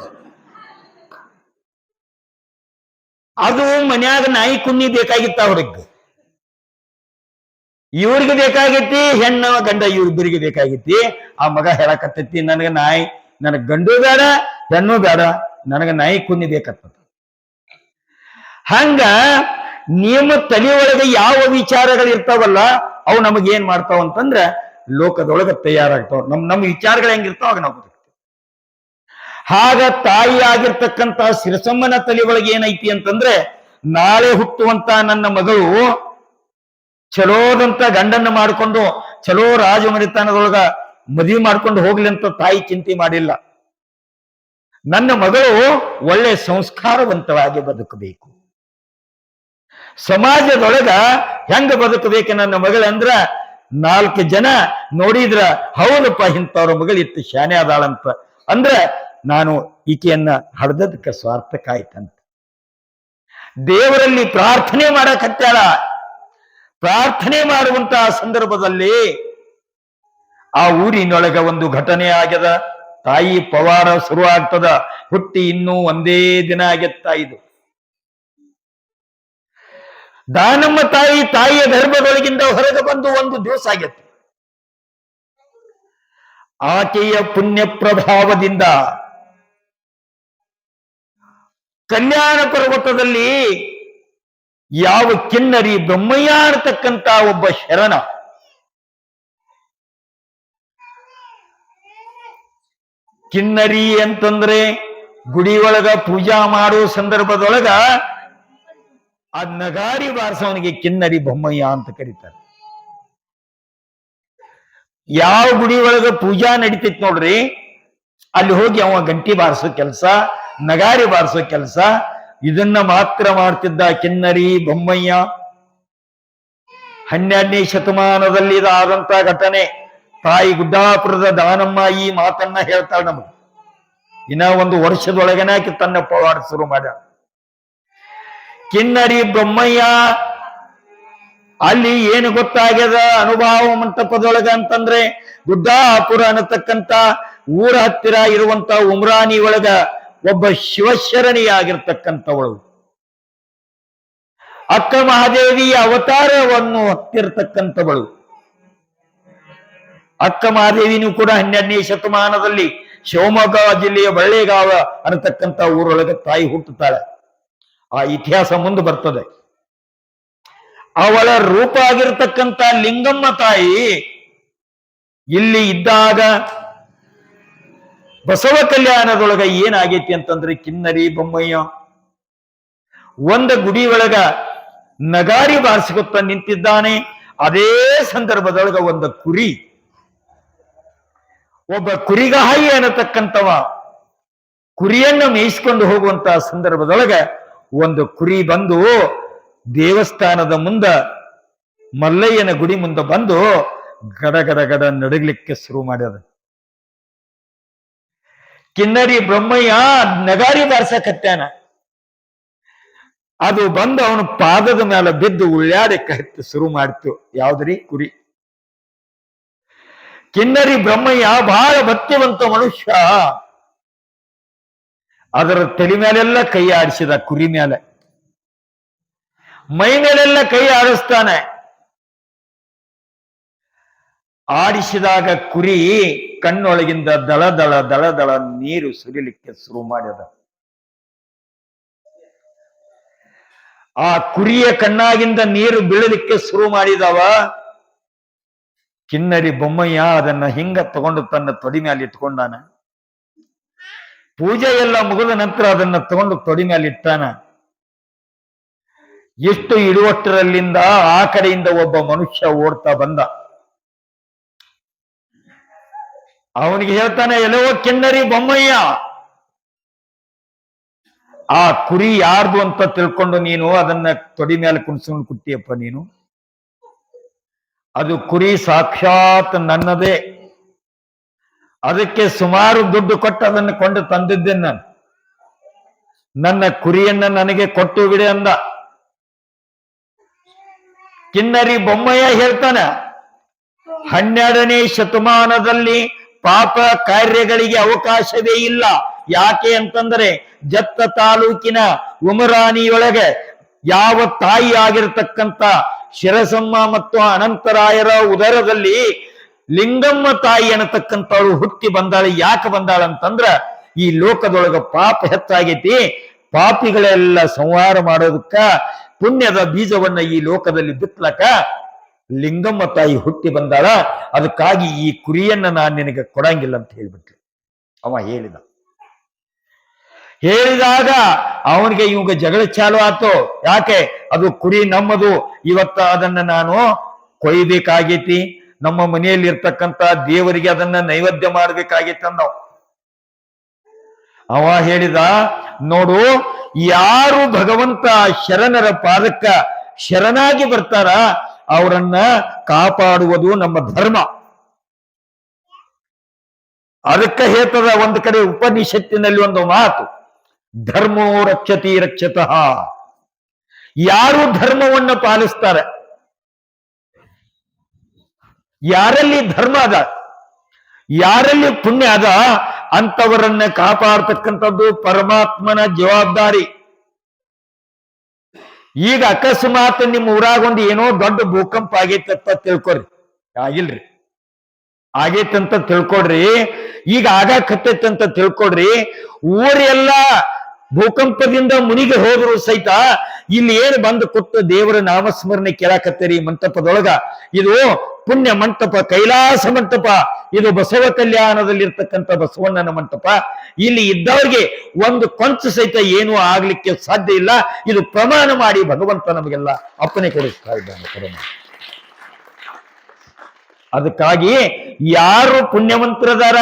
ಅದು ಮನ್ಯಾಗ ನಾಯಿ ಕುಣ್ಣಿ ಬೇಕಾಗಿತ್ತ ಅವ್ರಿಗೆ. ಇವ್ರಿಗೆ ಬೇಕಾಗಿತ್ತಿ ಹೆಣ್ಣ ಗಂಡ ಇವ್ರಿಬ್ಬರಿಗೆ ಬೇಕಾಗಿತ್ತಿ. ಆ ಮಗ ಹೇಳಕತ್ತೈತಿ, ನನಗ ಗಂಡು ಬೇಡ ಹೆಣ್ಣು ಬೇಡ, ನನಗ ನಾಯಿ ಕುಣ್ಣಿ ಬೇಕತ್ತ. ಹಂಗ ನಿಮ್ಮ ತಲೆಯೊಳಗೆ ಯಾವ ವಿಚಾರಗಳು ಇರ್ತಾವಲ್ಲ ಅವು ನಮಗೇನ್ ಮಾಡ್ತಾವ ಅಂತಂದ್ರ ಲೋಕದೊಳಗ ತಯಾರಾಗ್ತಾವ. ನಮ್ಮ ವಿಚಾರಗಳು ಹೆಂಗಿರ್ತಾವ ಆಗ ನಾವು ಬದುಕ್ತೀವಿ. ಹಾಗ ತಾಯಿ ಆಗಿರ್ತಕ್ಕಂತ ಸಿರಸಮ್ಮನ ತಲೆಯೊಳಗೆ ಏನೈತಿ ಅಂತಂದ್ರೆ, ನಾಳೆ ಹುಟ್ಟುವಂತ ನನ್ನ ಮಗಳು ಚಲೋದಂತ ಗಂಡನ್ನ ಮಾಡಿಕೊಂಡು ಚಲೋ ರಾಜಮನೆತನದೊಳಗ ಮದುವೆ ಮಾಡ್ಕೊಂಡು ಹೋಗ್ಲಿ ಅಂತ ತಾಯಿ ಚಿಂತೆ ಮಾಡಿಲ್ಲ. ನನ್ನ ಮಗಳು ಒಳ್ಳೆ ಸಂಸ್ಕಾರವಂತವಾಗಿ ಬದುಕಬೇಕು, ಸಮಾಜದೊಳಗ ಹೆಂಗ ಬದುಕಬೇಕು ನನ್ನ ಮಗಳಂದ್ರ 4 ಜನ ನೋಡಿದ್ರ ಹೌದಪ್ಪ ಇಂಥವ್ರ ಮಗಳಿತ್ತು ಶಾನೆ ಅದಾಳಂತ ಅಂದ್ರ ನಾನು ಈಕೆಯನ್ನ ಹಡ್ದದಕ್ಕೆ ಸ್ವಾರ್ಥಕ್ಕಾಯ್ತಂತ ದೇವರಲ್ಲಿ ಪ್ರಾರ್ಥನೆ ಮಾಡಕತ್ತಾಳ. ಪ್ರಾರ್ಥನೆ ಮಾಡುವಂತಹ ಸಂದರ್ಭದಲ್ಲಿ ಆ ಊರಿನೊಳಗ ಒಂದು ಘಟನೆ ಆಗ್ಯದ. ತಾಯಿ ಪವಾಡ ಶುರು ಆಗ್ತದ. ಹುಟ್ಟಿ ಇನ್ನೂ ಒಂದೇ ದಿನ ಆಗತ್ತಾ ಇದು. ದಾನಮ್ಮ ತಾಯಿಯ ಗರ್ಭದೊಳಗಿಂದ ಹೊರಗೆ ಬಂದು 1 ದಿವಸ ಆಗತ್ತೆ. ಆಕೆಯ ಪುಣ್ಯ ಪ್ರಭಾವದಿಂದ ಕಲ್ಯಾಣ ಪರ್ವತದಲ್ಲಿ ಯಾವ ಕಿನ್ನರಿ ಬ್ರಹ್ಮಯ್ಯ ಅನ್ನತಕ್ಕಂತ ಒಬ್ಬ ಶರಣ ಕಿನ್ನರಿ ಅಂತಂದ್ರೆ ಗುಡಿ ಒಳಗ ಪೂಜಾ ಮಾಡುವ ಸಂದರ್ಭದೊಳಗ ಆ ನಗಾರಿ ಬಾರಿಸವನಿಗೆ ಕಿನ್ನರಿ ಬೊಮ್ಮಯ್ಯ ಅಂತ ಕರೀತಾರೆ. ಯಾವ ಗುಡಿ ಒಳಗ ಪೂಜಾ ನಡೀತಿತ್ ನೋಡ್ರಿ, ಅಲ್ಲಿ ಹೋಗಿ ಅವ ಗಂಟಿ ಬಾರಿಸೋ ಕೆಲಸ, ನಗಾರಿ ಬಾರಿಸೋ ಕೆಲಸ, ಇದನ್ನ ಮಾತ್ರ ಮಾಡ್ತಿದ್ದ ಕಿನ್ನರಿ ಬೊಮ್ಮಯ್ಯ. 12ನೇ ಶತಮಾನದಲ್ಲಿ ಇದಾದಂತ ಘಟನೆ. ತಾಯಿ ಗುಡ್ಡಾಪುರದ ದಾನಮ್ಮ ಈ ಮಾತನ್ನ ಹೇಳ್ತಾಳೆ ನಮಗೆ. ಇನ್ನ 1 ವರ್ಷದೊಳಗನೆ ಆಕೆ ತನ್ನ ಪವಾಡ ಶುರು ಮಾಡ್ಯಾಳ. ಕಿನ್ನರಿ ಬ್ರಹ್ಮಯ್ಯ ಅಲ್ಲಿ ಏನು ಗೊತ್ತಾಗ್ಯದ ಅನುಭವ ಮಂಟಪದೊಳಗ ಅಂತಂದ್ರೆ, ಗುಡ್ಡಾಪುರ ಅನ್ನತಕ್ಕಂತ ಊರ ಹತ್ತಿರ ಇರುವಂತ ಉಮ್ರಾನಿ ಒಳಗ ಒಬ್ಬ ಶಿವಶರಣಿಯಾಗಿರ್ತಕ್ಕಂಥವಳು, ಅಕ್ಕ ಮಹಾದೇವಿಯ ಅವತಾರವನ್ನು ಹೊತ್ತಿರ್ತಕ್ಕಂಥವಳು. ಅಕ್ಕ ಮಹಾದೇವಿನೂ ಕೂಡ 12ನೇ ಶತಮಾನದಲ್ಲಿ ಶಿವಮೊಗ್ಗ ಜಿಲ್ಲೆಯ ಬಳ್ಳೆಗಾವ ಅನ್ನತಕ್ಕಂಥ ಊರೊಳಗೆ ತಾಯಿ ಹುಟ್ಟುತ್ತಾಳೆ. ಆ ಇತಿಹಾಸ ಮುಂದೆ ಬರ್ತದೆ. ಅವಳ ರೂಪ ಆಗಿರ್ತಕ್ಕಂಥ ಲಿಂಗಮ್ಮ ತಾಯಿ ಇಲ್ಲಿ ಇದ್ದಾಗ ಬಸವ ಕಲ್ಯಾಣದೊಳಗ ಏನಾಗೈತಿ ಅಂತಂದ್ರೆ, ಕಿನ್ನರಿ ಬೊಮ್ಮಯ್ಯ ಒಂದು ಗುಡಿ ಒಳಗ ನಗಾರಿ ಬಾರಿಸಿಕೊತ್ತ ನಿಂತಿದ್ದಾನೆ. ಅದೇ ಸಂದರ್ಭದೊಳಗ ಒಂದು ಕುರಿ, ಒಬ್ಬ ಕುರಿಗಾಯಿ ಅನ್ನತಕ್ಕಂಥವ ಕುರಿಯನ್ನು ಮೇಯಿಸ್ಕೊಂಡು ಹೋಗುವಂತಹ ಸಂದರ್ಭದೊಳಗ ಒಂದು ಕುರಿ ಬಂದು ದೇವಸ್ಥಾನದ ಮುಂದ ಮಲ್ಲಯ್ಯನ ಗುಡಿ ಮುಂದೆ ಬಂದು ಗಡ ಗಡ ಗಡ ನಡಗ್ಲಿಕ್ಕೆ ಶುರು ಮಾಡ್ಯದ. ಕಿನ್ನರಿ ಬ್ರಹ್ಮಯ್ಯ ನಗಾರಿ ಬಾರ್ಸಕತ್ತಾನ. ಅದು ಬಂದು ಅವನ ಪಾದದ ಮೇಲೆ ಬಿದ್ದು ಉಳ್ಳಾಡಕ್ಕೆ ಶುರು ಮಾಡ್ತು. ಯಾವ್ದ್ರಿ? ಕುರಿ. ಕಿನ್ನರಿ ಬ್ರಹ್ಮಯ್ಯ ಬಹಳ ಭಕ್ತಿವಂತ ಮನುಷ್ಯ. ಅದರ ತಲೆ ಮೇಲೆಲ್ಲ ಕೈ ಆಡಿಸಿದ, ಕುರಿ ಮೇಲೆ ಮೈ ಮೇಲೆಲ್ಲ ಕೈ ಆಡಿಸ್ತಾನೆ. ಆಡಿಸಿದಾಗ ಕುರಿ ಕಣ್ಣೊಳಗಿಂದ ದಳ ದಳ ದಳ ದಳ ನೀರು ಸುರಿಲಿಕ್ಕೆ ಶುರು ಮಾಡ್ಯದ. ಆ ಕುರಿಯ ಕಣ್ಣಾಗಿಂದ ನೀರು ಬೀಳಲಿಕ್ಕೆ ಶುರು ಮಾಡಿದವ. ಕಿನ್ನರಿ ಬೊಮ್ಮಯ್ಯ ಅದನ್ನ ಹಿಂಗ ತಗೊಂಡು ತನ್ನ ತೊಡಿ ಮೇಲೆ ಇಟ್ಕೊಂಡಾನ. ಪೂಜೆ ಎಲ್ಲ ಮುಗಿದ ನಂತರ ಅದನ್ನ ತಗೊಂಡು ತೊಡಿ ಮೇಲೆ ಇಟ್ಟಾನ. ಎಷ್ಟು ಇಡುವಷ್ಟರಲ್ಲಿಂದ ಆ ಕಡೆಯಿಂದ ಒಬ್ಬ ಮನುಷ್ಯ ಓಡ್ತಾ ಬಂದ. ಅವನಿಗೆ ಹೇಳ್ತಾನೆ, ಎಲ್ಲವೋ ಕಿನ್ನರಿ ಬೊಮ್ಮಯ್ಯ, ಆ ಕುರಿ ಯಾರ್ದು ಅಂತ ತಿಳ್ಕೊಂಡು ನೀನು ಅದನ್ನ ತೊಡಿ ಮೇಲೆ ಕುಣಿಸ್ಕೊಂಡು ಕುಟ್ಟಿಯಪ್ಪ ನೀನು. ಅದು ಕುರಿ ಸಾಕ್ಷಾತ್ ನನ್ನದೇ. ಅದಕ್ಕೆ ಸುಮಾರು ದುಡ್ಡು ಕೊಟ್ಟು ಅದನ್ನು ಕೊಂಡು ತಂದಿದ್ದೇನೆ ನಾನು. ನನ್ನ ಕುರಿಯನ್ನ ನನಗೆ ಕೊಟ್ಟು ಬಿಡಿ ಅಂದ. ಕಿನ್ನರಿ ಬೊಮ್ಮಯ್ಯ ಹೇಳ್ತಾನೆ, 12ನೇ ಶತಮಾನದಲ್ಲಿ ಪಾಪ ಕಾರ್ಯಗಳಿಗೆ ಅವಕಾಶವೇ ಇಲ್ಲ. ಯಾಕೆ ಅಂತಂದ್ರೆ, ಜತ್ತ ತಾಲೂಕಿನ ಉಮರಾಣಿಯೊಳಗೆ ಯಾವ ತಾಯಿ ಆಗಿರತಕ್ಕಂಥ ಶಿರಸಮ್ಮ ಮತ್ತು ಅನಂತರಾಯರ ಉದರದಲ್ಲಿ ಲಿಂಗಮ್ಮ ತಾಯಿ ಅನ್ನತಕ್ಕಂಥವಳು ಹುಟ್ಟಿ ಬಂದಾಳೆ. ಯಾಕೆ ಬಂದಾಳ ಅಂತಂದ್ರ, ಈ ಲೋಕದೊಳಗ ಪಾಪ ಹೆಚ್ಚಾಗೈತಿ, ಪಾಪಿಗಳೆಲ್ಲ ಸಂಹಾರ ಮಾಡೋದಕ್ಕ, ಪುಣ್ಯದ ಬೀಜವನ್ನ ಈ ಲೋಕದಲ್ಲಿ ಬಿತ್ತಲಕ ಲಿಂಗಮ್ಮ ತಾಯಿ ಹುಟ್ಟಿ ಬಂದಾಳ. ಅದಕ್ಕಾಗಿ ಈ ಕುರಿಯನ್ನ ನಾನು ನಿನಗೆ ಕೊಡಂಗಿಲ್ಲ ಅಂತ ಹೇಳ್ಬಿಟ್ರು. ಅವ ಹೇಳಿದಾಗ ಅವನಿಗೆ ಇವಾಗ ಜಗಳ ಚಾಲು ಆತು. ಯಾಕೆ? ಅದು ಕುರಿ ನಮ್ಮದು, ಇವತ್ತ ಅದನ್ನ ನಾನು ಕೊಯ್ಬೇಕಾಗೈತಿ, ನಮ್ಮ ಮನೆಯಲ್ಲಿ ಇರ್ತಕ್ಕಂಥ ದೇವರಿಗೆ ಅದನ್ನ ನೈವೇದ್ಯ ಮಾಡ್ಬೇಕಾಗೈತಿ ಅಂದವ. ಅವ ಹೇಳಿದ, ನೋಡು, ಯಾರು ಭಗವಂತ ಶರಣರ ಪಾದಕ್ಕ ಶರಣಾಗಿ ಬರ್ತಾರ ಅವರನ್ನ ಕಾಪಾಡುವುದು ನಮ್ಮ ಧರ್ಮ. ಅದಕ್ಕೆ ಹೇಳ್ತದ ಒಂದು ಕಡೆ ಉಪನಿಷತ್ತಿನಲ್ಲಿ ಒಂದು ಮಾತು, ಧರ್ಮೋ ರಕ್ಷತಿ ರಕ್ಷತಃ. ಯಾರು ಧರ್ಮವನ್ನು ಪಾಲಿಸ್ತಾರೆ, ಯಾರಲ್ಲಿ ಧರ್ಮ ಅದ, ಯಾರಲ್ಲಿ ಪುಣ್ಯ ಅದ, ಅಂತವರನ್ನ ಕಾಪಾಡ್ತಕ್ಕಂಥದ್ದು ಪರಮಾತ್ಮನ ಜವಾಬ್ದಾರಿ. ಈಗ ಅಕಸ್ಮಾತ್ ನಿಮ್ಮ ಊರಾಗ ಒಂದು ಏನೋ ದೊಡ್ಡ ಭೂಕಂಪ ಆಗೈತೆ ಅಂತ ತಿಳ್ಕೊರಿ. ಆಗಿಲ್ರಿ, ಆಗೈತಂತ ತಿಳ್ಕೊಡ್ರಿ. ಈಗ ಆಗಾಕತ್ತೈತೆ ಅಂತ ತಿಳ್ಕೊಡ್ರಿ. ಊರೆಲ್ಲ ಭೂಕಂಪದಿಂದ ಮುನಿಗೆ ಹೋದ್ರು ಸಹಿತ ಇಲ್ಲಿ ಏನು ಬಂದು ಕೊಟ್ಟು ದೇವರ ನಾಮಸ್ಮರಣೆ ಕೇಳಾಕತ್ತೀರಿ ಮಂಟಪದೊಳಗ. ಇದು ಪುಣ್ಯ ಮಂಟಪ, ಕೈಲಾಸ ಮಂಟಪ. ಇದು ಬಸವ ಕಲ್ಯಾಣದಲ್ಲಿರ್ತಕ್ಕಂಥ ಬಸವಣ್ಣನ ಮಂಟಪ. ಇಲ್ಲಿ ಇದ್ದವ್ರಿಗೆ ಒಂದು ಕೊಂಚ ಸಹಿತ ಏನೂ ಆಗ್ಲಿಕ್ಕೆ ಸಾಧ್ಯ ಇಲ್ಲ. ಇದು ಪ್ರಮಾಣ ಮಾಡಿ ಭಗವಂತ ನಮಗೆಲ್ಲ ಅಪ್ಪನೆ ಕೊಡಿಸ್ತಾ ಇದ್ದಾನೆ ಪರಮಾತ್ಮ. ಅದಕ್ಕಾಗಿ ಯಾರು ಪುಣ್ಯವಂತರದಾರ,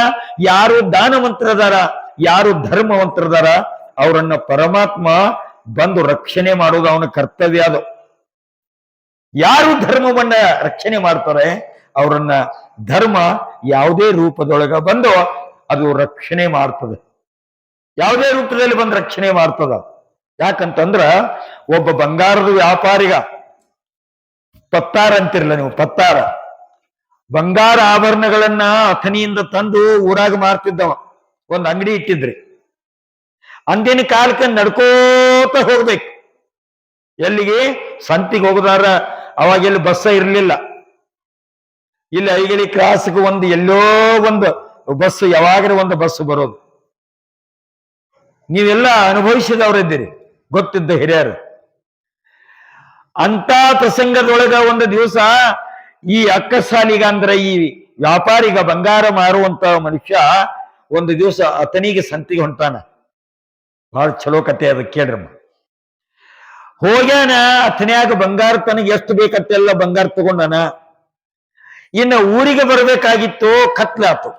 ಯಾರು ದಾನವಂತರದಾರ, ಯಾರು ಧರ್ಮವಂತರದಾರ, ಅವರನ್ನ ಪರಮಾತ್ಮ ಬಂದು ರಕ್ಷಣೆ ಮಾಡೋದು ಅವನ ಕರ್ತವ್ಯ. ಅದು ಯಾರು ಧರ್ಮವನ್ನ ರಕ್ಷಣೆ ಮಾಡ್ತಾರೆ ಅವರನ್ನ ಧರ್ಮ ಯಾವುದೇ ರೂಪದೊಳಗ ಬಂದು ಅದು ರಕ್ಷಣೆ ಮಾಡ್ತದೆ. ಯಾವುದೇ ರೂಪದಲ್ಲಿ ಬಂದು ರಕ್ಷಣೆ ಮಾಡ್ತದ. ಯಾಕಂತಂದ್ರ ಒಬ್ಬ ಬಂಗಾರದ ವ್ಯಾಪಾರಿಗ ಪತ್ತಾರ ಅಂತಿರ್ಲ ನೀವು, ಪತ್ತಾರ ಬಂಗಾರ ಆಭರಣಗಳನ್ನ ಅಥಣಿಯಿಂದ ತಂದು ಊರಾಗ ಮಾರ್ತಿದ್ದವ. ಒಂದು ಅಂಗಡಿ ಇಟ್ಟಿದ್ರಿ. ಅಂದಿನ ಕಾಲಕ್ಕೆ ನಡ್ಕೋತ ಹೋಗ್ಬೇಕು. ಎಲ್ಲಿಗೆ? ಸಂತಿಗೆ ಹೋಗುದಾರ. ಅವಾಗೆಲ್ಲಿ ಬಸ್ಸ ಇರ್ಲಿಲ್ಲ. ಇಲ್ಲಿ ಐಗಳಿ ಕ್ರಾಸ್ಗೆ ಒಂದು ಎಲ್ಲೋ ಒಂದು ಬಸ್, ಯಾವಾಗಲೂ ಒಂದು ಬಸ್ ಬರೋದು. ನೀವೆಲ್ಲ ಅನುಭವಿಸಿದವರಿದ್ದೀರಿ, ಗೊತ್ತಿದ್ದ ಹಿರಿಯರು. ಅಂತ ಪ್ರಸಂಗದೊಳಗ ಒಂದು ದಿವಸ ಈ ಅಕ್ಕಸಾಲಿಗ ಅಂದ್ರೆ ಈ ವ್ಯಾಪಾರಿಗ, ಬಂಗಾರ ಮಾರುವಂತ ಮನುಷ್ಯ ಒಂದು ದಿವಸ ಅತನಿಗೆ ಸಂತಿಗೆ ಹೊಂಟಾನ. ಬಹಳ ಚಲೋ ಕತೆ ಅದ, ಕೇಳ್ರಮ್ಮ. ಹೋಗ್ಯಾನ, ಅತನ್ಯಾಗ ಬಂಗಾರ ತನಗೆ ಎಷ್ಟು ಬೇಕತ್ತೆಲ್ಲ ಬಂಗಾರ ತಗೊಂಡಾನ. ಇನ್ನ ಊರಿಗೆ ಬರ್ಬೇಕಾಗಿತ್ತು, ಕತ್ಲಾತು.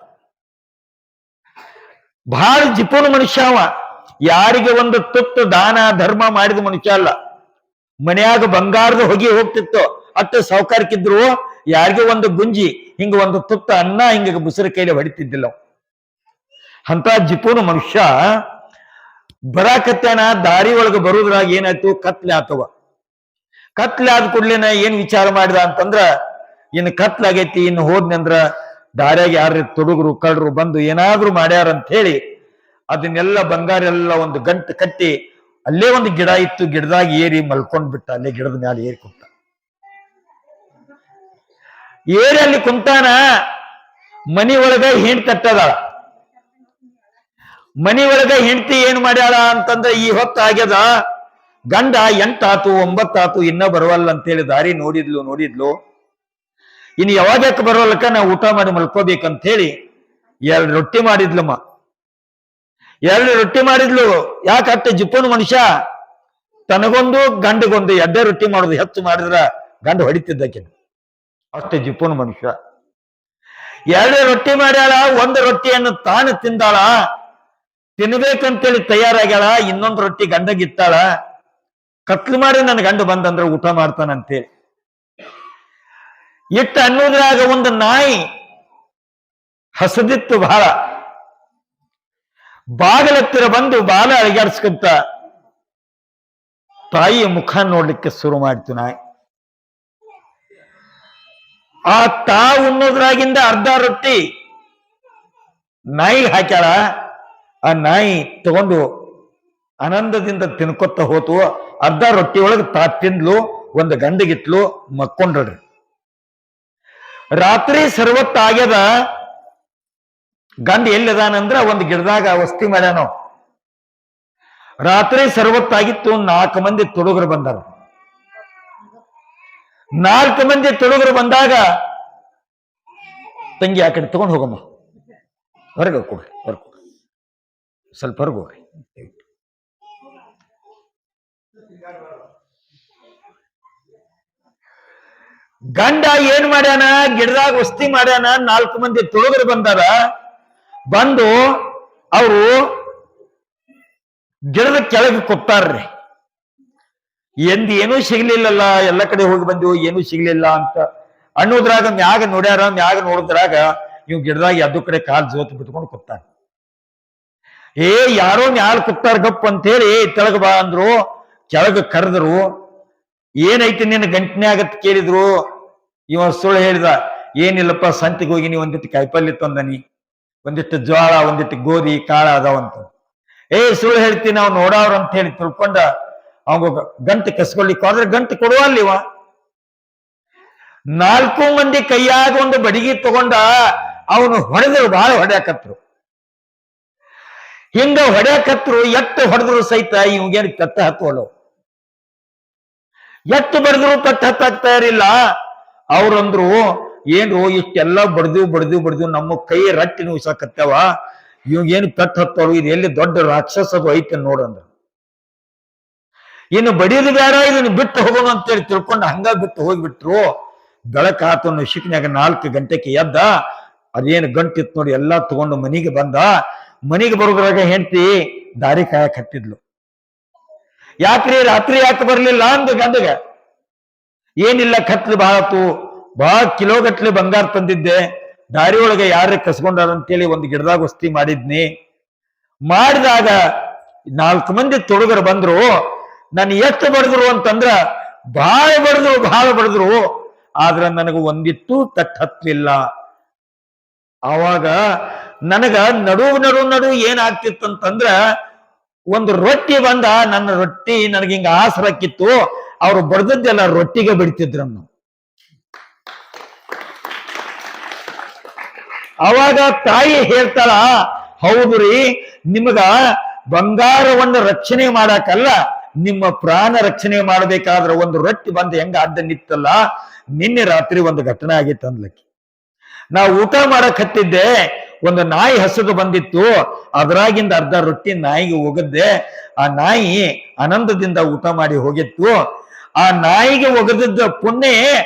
ಬಹಳ ಜಿಪುಣ ಮನುಷ್ಯ ಅವ. ಯಾರಿಗೆ ಒಂದು ತುತ್ತು ದಾನ ಧರ್ಮ ಮಾಡಿದ ಮನುಷ್ಯ ಅಲ್ಲ. ಮನ್ಯಾಗ ಬಂಗಾರದ ಹೊಗೆ ಹೋಗ್ತಿತ್ತು, ಅಷ್ಟು ಸಾವುಕಾರಕ್ಕಿದ್ರು ಯಾರಿಗೆ ಒಂದು ಗುಂಜಿ ಹಿಂಗ ಒಂದು ತುತ್ತ ಅನ್ನ ಹಿಂಗ ಬುಸರ ಕೈಲಿ ಹೊಡಿತಿದ್ದಿಲ್ಲ. ಅಂತ ಜಿಪುಣ ಮನುಷ್ಯ ಬರಾಕತ್ತಾನ. ದಾರಿ ಒಳಗೆ ಬರುದ್ರಾಗ ಏನಾಯ್ತು, ಕತ್ಲೆ ಆತವ. ಕತ್ಲೆ ಆದ ಕೂಡ್ಲೇನ ಏನ್ ವಿಚಾರ ಮಾಡಿದ ಅಂತಂದ್ರ, ಇನ್ನು ಕತ್ಲಾಗೈತಿ, ಇನ್ನು ಹೋದ್ನಂದ್ರ ದಾರ್ಯಾಗ ಯಾರ ತೊಡುಗರು ಕಳ್ಳರು ಬಂದು ಏನಾದ್ರು ಮಾಡ್ಯಾರ ಅಂತ ಹೇಳಿ ಅದನ್ನೆಲ್ಲ ಬಂಗಾರ ಎಲ್ಲ ಒಂದು ಗಂಟು ಕಟ್ಟಿ, ಅಲ್ಲೇ ಒಂದು ಗಿಡ ಇತ್ತು, ಗಿಡದಾಗ ಏರಿ ಮಲ್ಕೊಂಡ್ ಬಿಟ್ಟ. ಅಲ್ಲೇ ಗಿಡದ ಮ್ಯಾಲೆ ಏರಿ ಕುಂತ. ಏರಿ ಅಲ್ಲಿ ಕುಂತಾನ. ಮನಿ ಒಳಗ ಹೆಂಡ್ ಕಟ್ಟದಾಳ. ಮನಿ ಒಳಗ ಹೆಂಡತಿ ಏನ್ ಮಾಡ್ಯಾಳ ಅಂತಂದ್ರೆ, ಈ ಹೊತ್ತು ಆಗ್ಯದ, ಗಂಡ 8 ಆತು 9 ಆತು ಇನ್ನ ಬರವಲ್ಲ ಅಂತೇಳಿ ದಾರಿ ನೋಡಿದ್ಲು. ಇನ್ನು ಯಾವಾಗಕ್ಕೆ ಬರೋಲ್ಲಕ್ಕ ನಾವು ಊಟ ಮಾಡಿ ಮಲ್ಕೋಬೇಕಂತ ಹೇಳಿ 2 ರೊಟ್ಟಿ ಮಾಡಿದ್ಲಮ್ಮ. 2 ರೊಟ್ಟಿ ಮಾಡಿದ್ಲು. ಯಾಕೆ ಅಷ್ಟೇ ಜಿಪ್ಪುನ ಮನುಷ್ಯ, ತನಗೊಂದು ಗಂಡಗೊಂದು 2 ರೊಟ್ಟಿ ಮಾಡೋದು. ಹೆಚ್ಚು ಮಾಡಿದ್ರ ಗಂಡ ಹೊಡಿತಿದ್ದಕ್ಕೆ, ಅಷ್ಟೇ ಜಿಪ್ಪುನ ಮನುಷ್ಯ. 2 ರೊಟ್ಟಿ ಮಾಡ್ಯಾಳ. 1 ರೊಟ್ಟಿಯನ್ನು ತಾನು ತಿಂದಾಳ. ತಿನ್ಬೇಕಂತೇಳಿ ತಯಾರಾಗ್ಯಾಳ. ಇನ್ನೊಂದು ರೊಟ್ಟಿ ಗಂಡಗಿತ್ತಾಳ. ಕತ್ಲು ಮಾಡಿ ನನ್ನ ಗಂಡ ಬಂದಂದ್ರೆ ಊಟ ಮಾಡ್ತಾನಂತೇಳಿ ಇಟ್ಟ ಅನ್ನೋದ್ರಾಗ ಒಂದು ನಾಯಿ ಹಸದಿತ್ತು ಬಹಳ. ಬಾಗಿಲತ್ತಿರ ಬಂದು ಬಾಲ ಅಳಿಗಾಡ್ಸ್ಕಂತ ತಾಯಿಯ ಮುಖ ನೋಡ್ಲಿಕ್ಕೆ ಶುರು ಮಾಡ್ತು ನಾಯಿ. ಆ ತಾವು ಉಣ್ಣೋದ್ರಾಗಿಂದ ಅರ್ಧ ರೊಟ್ಟಿ ನಾಯಿಗೆ ಹಾಕ್ಯಾಳ. ಆ ನಾಯಿ ತಗೊಂಡು ಆನಂದದಿಂದ ತಿನ್ಕೊತ ಹೋತು. ಅರ್ಧ ರೊಟ್ಟಿ ಒಳಗೆ ತಿಂದ್ಲು, ಒಂದು ಗಂಡಗಿಟ್ಲು, ಮಕ್ಕೊಂಡ್ರಿ. ರಾತ್ರಿ ಸರ್ವತ್ತಾಗ್ಯದ. ಗಂಡ ಎಲ್ಲಿದಾನಂದ್ರ ಒಂದು ಗಿಡದಾಗ ವಸ್ತಿ ಮಾಡ್ಯಾನೋ. ರಾತ್ರಿ ಸರ್ವತ್ತಾಗಿತ್ತು. 4 ಮಂದಿ ತುಡುಗರು ಬಂದಾರ. 4 ಮಂದಿ ತುಡುಗರು ಬಂದಾಗ, ತಂಗಿ ಆ ಕಡೆ ತಗೊಂಡು ಹೋಗಮ್ಮ, ಹೊರಗೆ ಕೊಡ್ರಿ, ಸ್ವಲ್ಪ ಹೊರಗೆ ಹೋಗ್ರಿ. ಗಂಡ ಏನ್ ಮಾಡ್ಯಾನ, ಗಿಡದಾಗ ವಸ್ತಿ ಮಾಡ್ಯಾನ. 4 ಮಂದಿ ತುಳುಗರು ಬಂದಾರ. ಬಂದು ಅವರು ಗಿಡದ ಕೆಳಗೆ ಕೂತಾರ್ರಿ. ಏನೂ ಸಿಗ್ಲಿಲ್ಲಲ್ಲ, ಎಲ್ಲ ಕಡೆ ಹೋಗಿ ಬಂದು ಏನೂ ಸಿಗ್ಲಿಲ್ಲ ಅಂತ ಅನ್ನೋದ್ರಾಗ ಮ್ಯಾಗ ನೋಡ್ಯಾರ. ಮ್ಯಾಗ ನೋಡಿದ್ರಾಗ ಇವ್ ಗಿಡದಾಗ ಎದ್ದು ಕಡೆ ಕಾಲ್ ಜೋತ್ ಬಿಟ್ಕೊಂಡು ಕೂತಾರ. ಯಾರೋ ಮ್ಯಾಲ ಕೂತಾರ ಗಪ್ ಅಂತೇಳಿ ತೆಳಗ ಬಾ ಅಂದ್ರು. ಕೆಳಗ ಕರೆದ್ರು. ಏನೈತಿ ನಿನ್ನ ಗಂಟನ್ಯಾಗತ್ ಕೇಳಿದ್ರು. ಇವ ಸುಳ್ಳು ಹೇಳಿದ, ಏನಿಲ್ಲಪ್ಪ, ಸಂತಿಗೆ ಹೋಗಿ ನೀವು ಒಂದಿಟ್ಟು ಕಾಯಿಪಲ್ಯ ತಂದನಿ, ಒಂದಿಟ್ಟು ಜ್ವಾಳ, ಒಂದಿಟ್ಟು ಗೋಧಿ ಕಾಳ ಅದಾವಂತ. ಸುಳ್ಳು ಹೇಳ್ತೀನಿ, ನಾವು ನೋಡವ್ರ ಅಂತ ಹೇಳಿ ತಿಳ್ಕೊಂಡ ಅವಾಗ ಗಂಟು ಕಸ್ಕೊಳ್ಲಿಕ್ಕೆ ಹೋದ್ರೆ ಗಂಟು ಕೊಡುವಲ್ಲಿವ. 4 ಮಂದಿ ಕೈಯಾಗ ಒಂದು ಬಡಿಗೆ ತಗೊಂಡ ಅವನು ಹೊಡೆದ್ರು. ಬಹಳ ಹೊಡ್ಯಾಕತ್ರು. ಹಿಂಗ ಹೊಡ್ಯಾಕತ್ರು. ಎಟ್ಟು ಹೊಡೆದ್ರು ಸಹಿತ ಇವ್ಗೇನು ಕಟ್ಟ ಹತ್ತೋಳು. ಎಟ್ಟು ಬಡಿದ್ರು ಕಟ್ಟ ಹತ್ತಾಗ್ತಾ ಇರಲಿಲ್ಲ. ಅವ್ರಂದ್ರು, ಏನ್ರು ಇಷ್ಟೆಲ್ಲ ಬಡ್ದು ನಮ್ಮ ಕೈ ರಟ್ಟಿ ನುಗ್ಸಕತ್ತವ, ಇವಾಗೇನು ಕಟ್ಟ ಹತ್ತೋಳು, ಇದು ಎಲ್ಲಿ ದೊಡ್ಡ ರಾಕ್ಷಸದು ಐತೆ ನೋಡಂದ್ರ. ಇನ್ನು ಬಡಿಯೋದು ಬೇಡ, ಇದನ್ನು ಬಿಟ್ಟು ಹೋಗೋಣ ಅಂತೇಳಿ ತಿಳ್ಕೊಂಡು ಹಂಗ ಬಿಟ್ಟು ಹೋಗ್ಬಿಟ್ರು. ಬೆಳಕಾತನು ಶಿಕ್ನ್ಯಾಗ 4 ಗಂಟೆಗೆ ಎದ್ದ. ಅದೇನು ಗಂಟಿತ್ತು ನೋಡಿ ಎಲ್ಲಾ ತಗೊಂಡು ಮನೆಗೆ ಬಂದ. ಮನೆಗೆ ಬರೋದ್ರಾಗ ಹೆಂಡತಿ ದಾರಿ ಕಾಯಕ್ ಹತ್ತಿದ್ಲು. ಯಾಕ್ರಿ ರಾತ್ರಿ ಯಾಕೆ ಬರ್ಲಿಲ್ಲ ಅಂದ ಗಂಡಗ. ಏನಿಲ್ಲ, ಕತ್ಲು ಬಹಳತ್ತು, ಬಹಳ ಕಿಲೋಗಟ್ಲೆ ಬಂಗಾರ ತಂದಿದ್ದೆ, ದಾರಿ ಒಳಗೆ ಯಾರೇ ಕಸ್ಕೊಂಡಾರ ಅಂತೇಳಿ ಒಂದು ಗಿಡದಾಗ ವಸ್ತಿ ಮಾಡಿದ್ನಿ. ಮಾಡಿದಾಗ 4 ಮಂದಿ ತೊಡಗರು ಬಂದ್ರು. ನಾನು ಎಷ್ಟು ಬಡಿದ್ರು ಅಂತಂದ್ರ ಬಹಳ ಬಡಿದ್ರು. ಆದ್ರ ನನಗ ಒಂದಿಟ್ಟು ತಟ್ ಹತ್ಲಿಲ್ಲ. ಆವಾಗ ನನಗ ನಡು ಏನಾಗ್ತಿತ್ತಂತಂದ್ರ, ಒಂದು ರೊಟ್ಟಿ ಬಂದ, ನನ್ನ ರೊಟ್ಟಿ ನನಗೆ ಹಿಂಗ ಆಸರಕ್ಕಿತ್ತು. ಅವ್ರು ಬಡ್ದದ್ದೆಲ್ಲ ರೊಟ್ಟಿಗೆ ಬಿಡ್ತಿದ್ರನ್ನು. ಅವಾಗ ತಾಯಿ ಹೇಳ್ತಾಳ, ಹೌದ್ರಿ, ನಿಮಗ ಬಂಗಾರವನ್ನು ರಕ್ಷಣೆ ಮಾಡಾಕಲ್ಲ, ನಿಮ್ಮ ಪ್ರಾಣ ರಕ್ಷಣೆ ಮಾಡಬೇಕಾದ್ರೆ ಒಂದು ರೊಟ್ಟಿ ಬಂದು ಹೆಂಗ ಅಡ್ಡ ನಿತ್ತಲ್ಲ, ನಿನ್ನೆ ರಾತ್ರಿ ಒಂದು ಘಟನೆ ಆಗಿತ್ತು ಅಂದ್ಲಕ್ಕಿ. ನಾವು ಊಟ ಮಾಡಕ್ ಹತ್ತಿದ್ದೆ, ಒಂದು ನಾಯಿ ಹಸುದು ಬಂದಿತ್ತು, ಅದ್ರಾಗಿಂದ ಅರ್ಧ ರೊಟ್ಟಿ ನಾಯಿಗೆ ಒಗದ್ದೆ. ಆ ನಾಯಿ ಆನಂದದಿಂದ ಊಟ ಮಾಡಿ ಹೋಗಿತ್ತು. ಆ ನಾಯಿಗೆ ಒಗದಿದ್ದ ಪುಣ್ಯ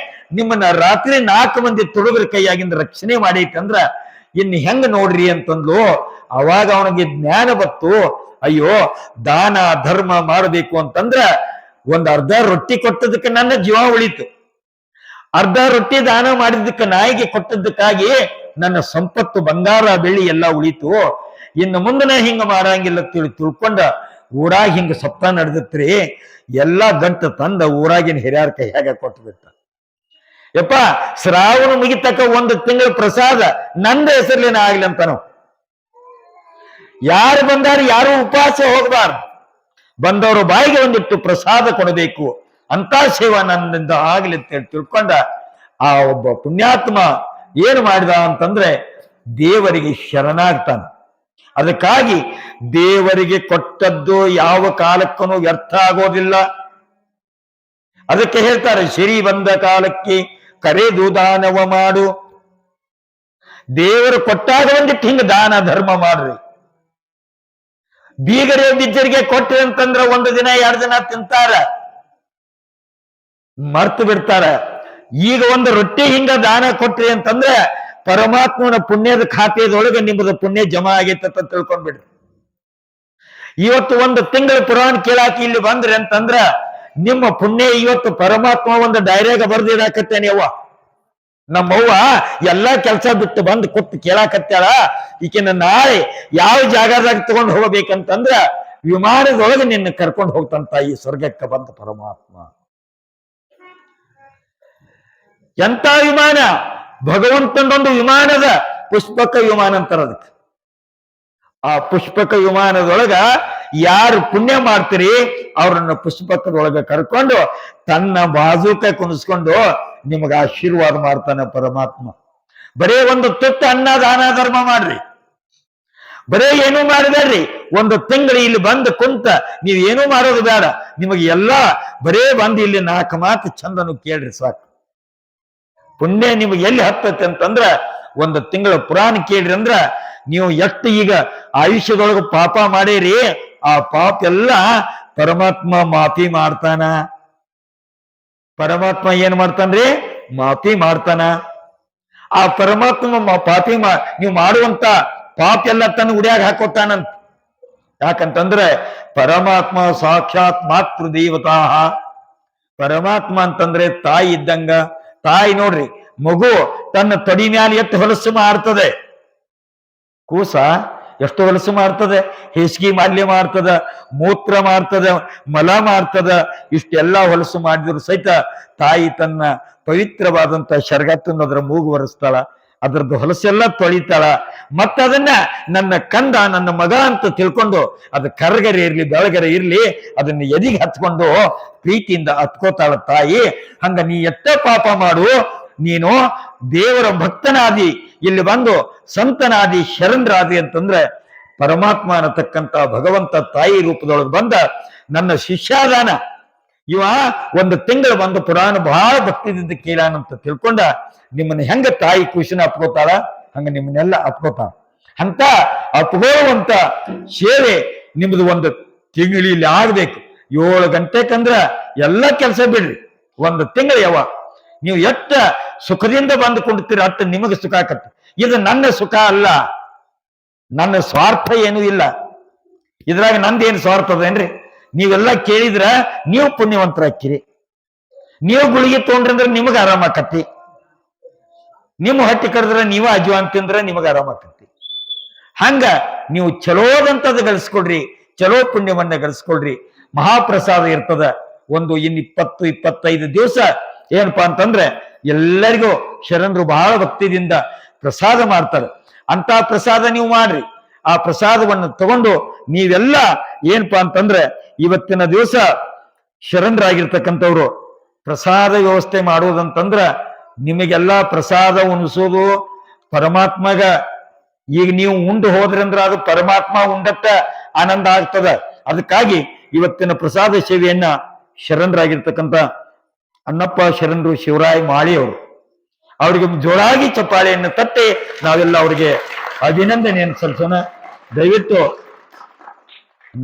ನಿಮ್ಮನ್ನ ರಾತ್ರಿ 4 ಮಂದಿ ತುಡುಗರ ಕೈಯಾಗಿಂದ ರಕ್ಷಣೆ ಮಾಡೈತಂದ್ರ ಇನ್ನು ಹೆಂಗ ನೋಡ್ರಿ ಅಂತಂದ್ಲು. ಅವಾಗ ಅವನಿಗೆ ಜ್ಞಾನ ಬತ್ತು, ಅಯ್ಯೋ ದಾನ ಧರ್ಮ ಮಾಡಬೇಕು ಅಂತಂದ್ರ ಒಂದ್ ಅರ್ಧ ರೊಟ್ಟಿ ಕೊಟ್ಟದಕ್ಕೆ ನನ್ನ ಜೀವ ಉಳಿತು, ಅರ್ಧ ರೊಟ್ಟಿ ದಾನ ಮಾಡಿದ್ದಕ್ಕೆ ನಾಯಿಗೆ ಕೊಟ್ಟದ್ದಕ್ಕಾಗಿ ನನ್ನ ಸಂಪತ್ತು ಬಂಗಾರ ಬೆಳ್ಳಿ ಎಲ್ಲ ಉಳಿತು. ಇನ್ನು ಮುಂದೆ ಹಿಂಗ ಮಾಡಂಗಿಲ್ಲ ತಿಳ್ಕೊಂಡ ಊರಾಗ ಹಿಂಗ ಸಪ್ತ ನಡೆದತ್ರಿ. ಎಲ್ಲಾ ಗಂಟು ತಂದ ಊರಾಗಿನ ಹಿರಿಯರ ಕೈಯಾಗ ಕೊಟ್ಬಿಟ್ಟ. ಯಪ್ಪ, ಶ್ರಾವಣ ಮುಗಿತಕ್ಕ 1 ತಿಂಗಳ ಪ್ರಸಾದ ನಂದ ಹೆಸರ್ಲೇನ ಆಗ್ಲಿ ಅಂತ ನಾವು ಯಾರು ಬಂದಾರ ಯಾರು ಉಪವಾಸ ಹೋಗಬಾರ್ದು, ಬಂದವರು ಬಾಯಿಗೆ ಒಂದಿಟ್ಟು ಪ್ರಸಾದ ಕೊಡಬೇಕು ಅಂತ ಸೇವಾ ನನ್ನಿಂದ ಆಗ್ಲಿ ಅಂತ ತಿಳ್ಕೊಂಡ ಆ ಒಬ್ಬ ಪುಣ್ಯಾತ್ಮ ಏನು ಮಾಡಿದ ಅಂತಂದ್ರೆ ದೇವರಿಗೆ ಶರಣಾಗ್ತಾನೆ. ಅದಕ್ಕಾಗಿ ದೇವರಿಗೆ ಕೊಟ್ಟದ್ದು ಯಾವ ಕಾಲಕ್ಕೂ ವ್ಯರ್ಥ ಆಗೋದಿಲ್ಲ. ಅದಕ್ಕೆ ಹೇಳ್ತಾರೆ, ಸಿರಿ ಬಂದ ಕಾಲಕ್ಕೆ ಕರೆದು ದಾನವ ಮಾಡು. ದೇವರು ಕೊಟ್ಟಾಗ ಒಂದಿಟ್ಟು ಹಿಂಗ ದಾನ ಧರ್ಮ ಮಾಡ್ರಿ. ಬೀಗರೆ ಬಿಜ್ಜರಿಗೆ ಕೊಟ್ರಿ ಅಂತಂದ್ರ 1 ದಿನ 2 ದಿನ ತಿಂತಾರ, ಮರ್ತು ಬಿಡ್ತಾರ. ಈಗ ಒಂದು ರೊಟ್ಟಿ ಹಿಂಗ ದಾನ ಕೊಟ್ರಿ ಅಂತಂದ್ರೆ ಪರಮಾತ್ಮನ ಪುಣ್ಯದ ಖಾತೆಯದೊಳಗೆ ನಿಮ್ಮದು ಪುಣ್ಯ ಜಮಾ ಆಗೈತೆ ಅಂತ ತಿಳ್ಕೊಂಡ್ಬಿಡ್ರಿ. ಇವತ್ತು 1 ತಿಂಗಳ ಪುರಾಣ ಕೇಳಾಕಿ ಇಲ್ಲಿ ಬಂದ್ರಿ ಅಂತಂದ್ರ ನಿಮ್ಮ ಪುಣ್ಯ ಇವತ್ತು ಪರಮಾತ್ಮ ಒಂದು ಡೈರಿಯಾಗ ಬರ್ದಿಡಾಕತ್ತೇನೆ. ಅವ್ವ ನಮ್ಮವ್ವ ಎಲ್ಲಾ ಕೆಲಸ ಬಿಟ್ಟು ಬಂದು ಕೂತು ಕೇಳಾಕತ್ತಾಳ. ಈಕಿನ ನಾಳೆ ಯಾವ ಜಾಗದಾಗ ತಗೊಂಡು ಹೋಗಬೇಕಂತಂದ್ರ ವಿಮಾನದೊಳಗೆ ನಿನ್ನ ಕರ್ಕೊಂಡು ಹೋಗ್ತಂತ ಈ ಸ್ವರ್ಗಕ್ಕೆ ಬಂದ ಪರಮಾತ್ಮ. ಎಂತ ವಿಮಾನ? ಭಗವಂತನೊಂದು ವಿಮಾನದ ಪುಷ್ಪಕ ವಿಮಾನ ಅಂತಾರ ಅದಕ್ಕೆ. ಆ ಪುಷ್ಪಕ ವಿಮಾನದೊಳಗ ಯಾರು ಪುಣ್ಯ ಮಾಡ್ತೀರಿ ಅವ್ರನ್ನ ಪುಷ್ಪಕದೊಳಗ ಕರ್ಕೊಂಡು ತನ್ನ ಬಾಜೂಕ ಕುಣಿಸ್ಕೊಂಡು ನಿಮಗ ಆಶೀರ್ವಾದ ಮಾಡ್ತಾನೆ ಪರಮಾತ್ಮ. ಬರೇ ಒಂದು ತುತ್ತು ಅನ್ನ ದಾನ ಧರ್ಮ ಮಾಡ್ರಿ, ಬರೇ ಏನು ಮಾಡಿದಾರ್ರಿ. 1 ತಿಂಗಳು ಇಲ್ಲಿ ಬಂದು ಕುಂತ ನೀವ್ ಏನು ಮಾಡೋದು ಬೇಡ, ನಿಮಗೆ ಎಲ್ಲಾ ಬರೇ ಬಂದು ಇಲ್ಲಿ 4 ಮಾತು ಚಂದನು ಕೇಳ್ರಿ ಸಾಕು. ಪುಣ್ಯ ನಿಮಗೆ ಎಲ್ಲಿ ಹತ್ತತ್ತೆ ಅಂತಂದ್ರ 1 ತಿಂಗಳ ಪುರಾಣ ಕೇಳ್ರಿ ಅಂದ್ರ ನೀವು ಎಷ್ಟು ಈಗ ಆಯುಷ್ಯದೊಳಗ ಪಾಪ ಮಾಡೇರಿ, ಆ ಪಾಪ ಎಲ್ಲ ಪರಮಾತ್ಮ ಮಾಫಿ ಮಾಡ್ತಾನ. ಪರಮಾತ್ಮ ಏನ್ ಮಾಡ್ತಾನ್ರಿ? ಮಾಫಿ ಮಾಡ್ತಾನ. ಆ ಪರಮಾತ್ಮ ನೀವು ಮಾಡುವಂತ ಪಾಪ ಎಲ್ಲ ತನ್ನ ಉಡಿಯಾಗ ಹಾಕೋತಾನಂತ. ಯಾಕಂತಂದ್ರೆ ಪರಮಾತ್ಮ ಸಾಕ್ಷಾತ್ ಮಾತೃ ದೇವತಾ. ಪರಮಾತ್ಮ ಅಂತಂದ್ರೆ ತಾಯಿ ಇದ್ದಂಗ. ತಾಯಿ ನೋಡ್ರಿ, ಮಗು ತನ್ನ ತೊಡಿ ಮ್ಯಾಲ ಎಷ್ಟು ಹೊಲಸು ಮಾಡ್ತದೆ, ಕೂಸ ಎಷ್ಟು ಹೊಲಸು ಮಾಡ್ತದೆ, ಹೇಸಿಗೆ ಮಾಲ್ಯ ಮಾಡ್ತದ, ಮೂತ್ರ ಮಾಡ್ತದ, ಮಲ ಮಾಡ್ತದ. ಇಷ್ಟೆಲ್ಲಾ ಹೊಲಸು ಮಾಡಿದ್ರು ಸಹಿತ ತಾಯಿ ತನ್ನ ಪವಿತ್ರವಾದಂತ ಶರ್ಗತ್ತನ್ನು ಅದರ ಮೂಗು ಒರೆಸ್ತಾಳ, ಅದ್ರದ್ದು ಹೊಲಸೆಲ್ಲ ತೊಳಿತಾಳ. ಮತ್ತದನ್ನ ನನ್ನ ಕಂದ, ನನ್ನ ಮಗ ಅಂತ ತಿಳ್ಕೊಂಡು ಅದು ಕರ್ಗರೆ ಇರ್ಲಿ ಬೆಳಗರೆ ಇರ್ಲಿ ಅದನ್ನ ಎದಿಗೆ ಹತ್ಕೊಂಡು ಪ್ರೀತಿಯಿಂದ ಹತ್ಕೋತಾಳ ತಾಯಿ. ಹಂಗ ನೀ ಎಷ್ಟ ಪಾಪ ಮಾಡು, ನೀನು ದೇವರ ಭಕ್ತನಾದಿ, ಇಲ್ಲಿ ಬಂದು ಸಂತನಾದಿ, ಶರಣರಾದಿ ಅಂತಂದ್ರೆ ಪರಮಾತ್ಮ ಅನ್ನತಕ್ಕಂತ ಭಗವಂತ ತಾಯಿ ರೂಪದೊಳಗೆ ಬಂದ ನನ್ನ ಶಿಷ್ಯಾದಾನ. ಇವ 1 ತಿಂಗಳು ಬಂದು ಪುರಾಣ ಬಹಳ ಭಕ್ತಿದಿಂದ ಕೇಳಾನಂತ ತಿಳ್ಕೊಂಡ ನಿಮ್ಮನ್ನ ಹೆಂಗ ತಾಯಿ ಖುಷಿನ ಅಪ್ಕೋತಾಳ ಹಂಗ ನಿಮ್ಮನ್ನೆಲ್ಲ ಅಪ್ಕೋತಾಳ. ಅಂತ ಅಪ್ಕೊಳ್ಳುವಂತ ಸೇವೆ ನಿಮ್ದು 1 ತಿಂಗಳಲ್ಲಿ ಆಗ್ಬೇಕು. 7 ಗಂಟೆಕಂದ್ರ ಎಲ್ಲ ಕೆಲಸ ಬಿಡ್ರಿ. 1 ತಿಂಗಳು ಯಾವ ನೀವು ಎಷ್ಟ ಸುಖದಿಂದ ಬಂದು ಕುಂಡ್ತೀರ ಅಷ್ಟ ನಿಮಗೆ ಸುಖ ಆಕತ್ತೆ. ಇದು ನನ್ನ ಸುಖ ಅಲ್ಲ, ನನ್ನ ಸ್ವಾರ್ಥ ಏನೂ ಇಲ್ಲ ಇದ್ರಾಗ. ನಂದೇನು ಸ್ವಾರ್ಥ ಅದೇನ್ರಿ? ನೀವೆಲ್ಲ ಕೇಳಿದ್ರ ನೀವು ಪುಣ್ಯವಂತರಾಕಿರಿ. ನೀವು ಗುಳಿಗೆ ತಗೊಂಡ್ರಂದ್ರೆ ನಿಮಗೆ ಆರಾಮಾಕತಿ, ನಿಮ್ಮ ಹೊಟ್ಟೆ ಕರೆದ್ರೆ ನೀವು ಅಜ್ವಾನ್ ತಿಂದ್ರೆ ನಿಮಗೆ ಆರಾಮಾಕತಿ. ಹಂಗ ನೀವು ಚಲೋದಂತದ ಗಳಿಸ್ಕೊಡ್ರಿ, ಚಲೋ ಪುಣ್ಯವನ್ನ ಗಳಿಸ್ಕೊಳ್ರಿ. ಮಹಾಪ್ರಸಾದ ಇರ್ತದ. ಇನ್ನು 20-25 ದಿವಸ ಏನಪ್ಪಾ ಅಂತಂದ್ರೆ ಎಲ್ಲರಿಗೂ ಶರಣರು ಬಹಳ ಭಕ್ತಿದಿಂದ ಪ್ರಸಾದ ಮಾಡ್ತಾರೆ. ಅಂತ ಪ್ರಸಾದ ನೀವು ಮಾಡ್ರಿ. ಆ ಪ್ರಸಾದವನ್ನು ತಗೊಂಡು ನೀವೆಲ್ಲ ಏನಪ್ಪಾ ಅಂತಂದ್ರೆ ಇವತ್ತಿನ ದಿವಸ ಶರಣರಾಗಿರ್ತಕ್ಕಂಥವ್ರು ಪ್ರಸಾದ ವ್ಯವಸ್ಥೆ ಮಾಡುವುದಂತಂದ್ರ ನಿಮಗೆಲ್ಲ ಪ್ರಸಾದ ಉಣಿಸೋದು, ಪರಮಾತ್ಮಗ ಈಗ ನೀವು ಉಂಡು ಹೋದ್ರಂದ್ರ ಅದು ಪರಮಾತ್ಮ ಉಂಡಟ್ಟ ಆನಂದ ಆಗ್ತದ. ಅದಕ್ಕಾಗಿ ಇವತ್ತಿನ ಪ್ರಸಾದ ಸೇವೆಯನ್ನ ಶರಣರಾಗಿರ್ತಕ್ಕಂಥ ಅಣ್ಣಪ್ಪ ಶರಣರು ಶಿವರಾಯ ಮಾಳಿ ಅವರು, ಅವರಿಗೆ ಜೋರಾಗಿ ಚಪ್ಪಾಳೆಯನ್ನು ತಟ್ಟಿ ನಾವೆಲ್ಲ ಅವರಿಗೆ ಅಭಿನಂದನೆಯನ್ನು ಸಲ್ಲಿಸೋಣ. ದಯವಿಟ್ಟು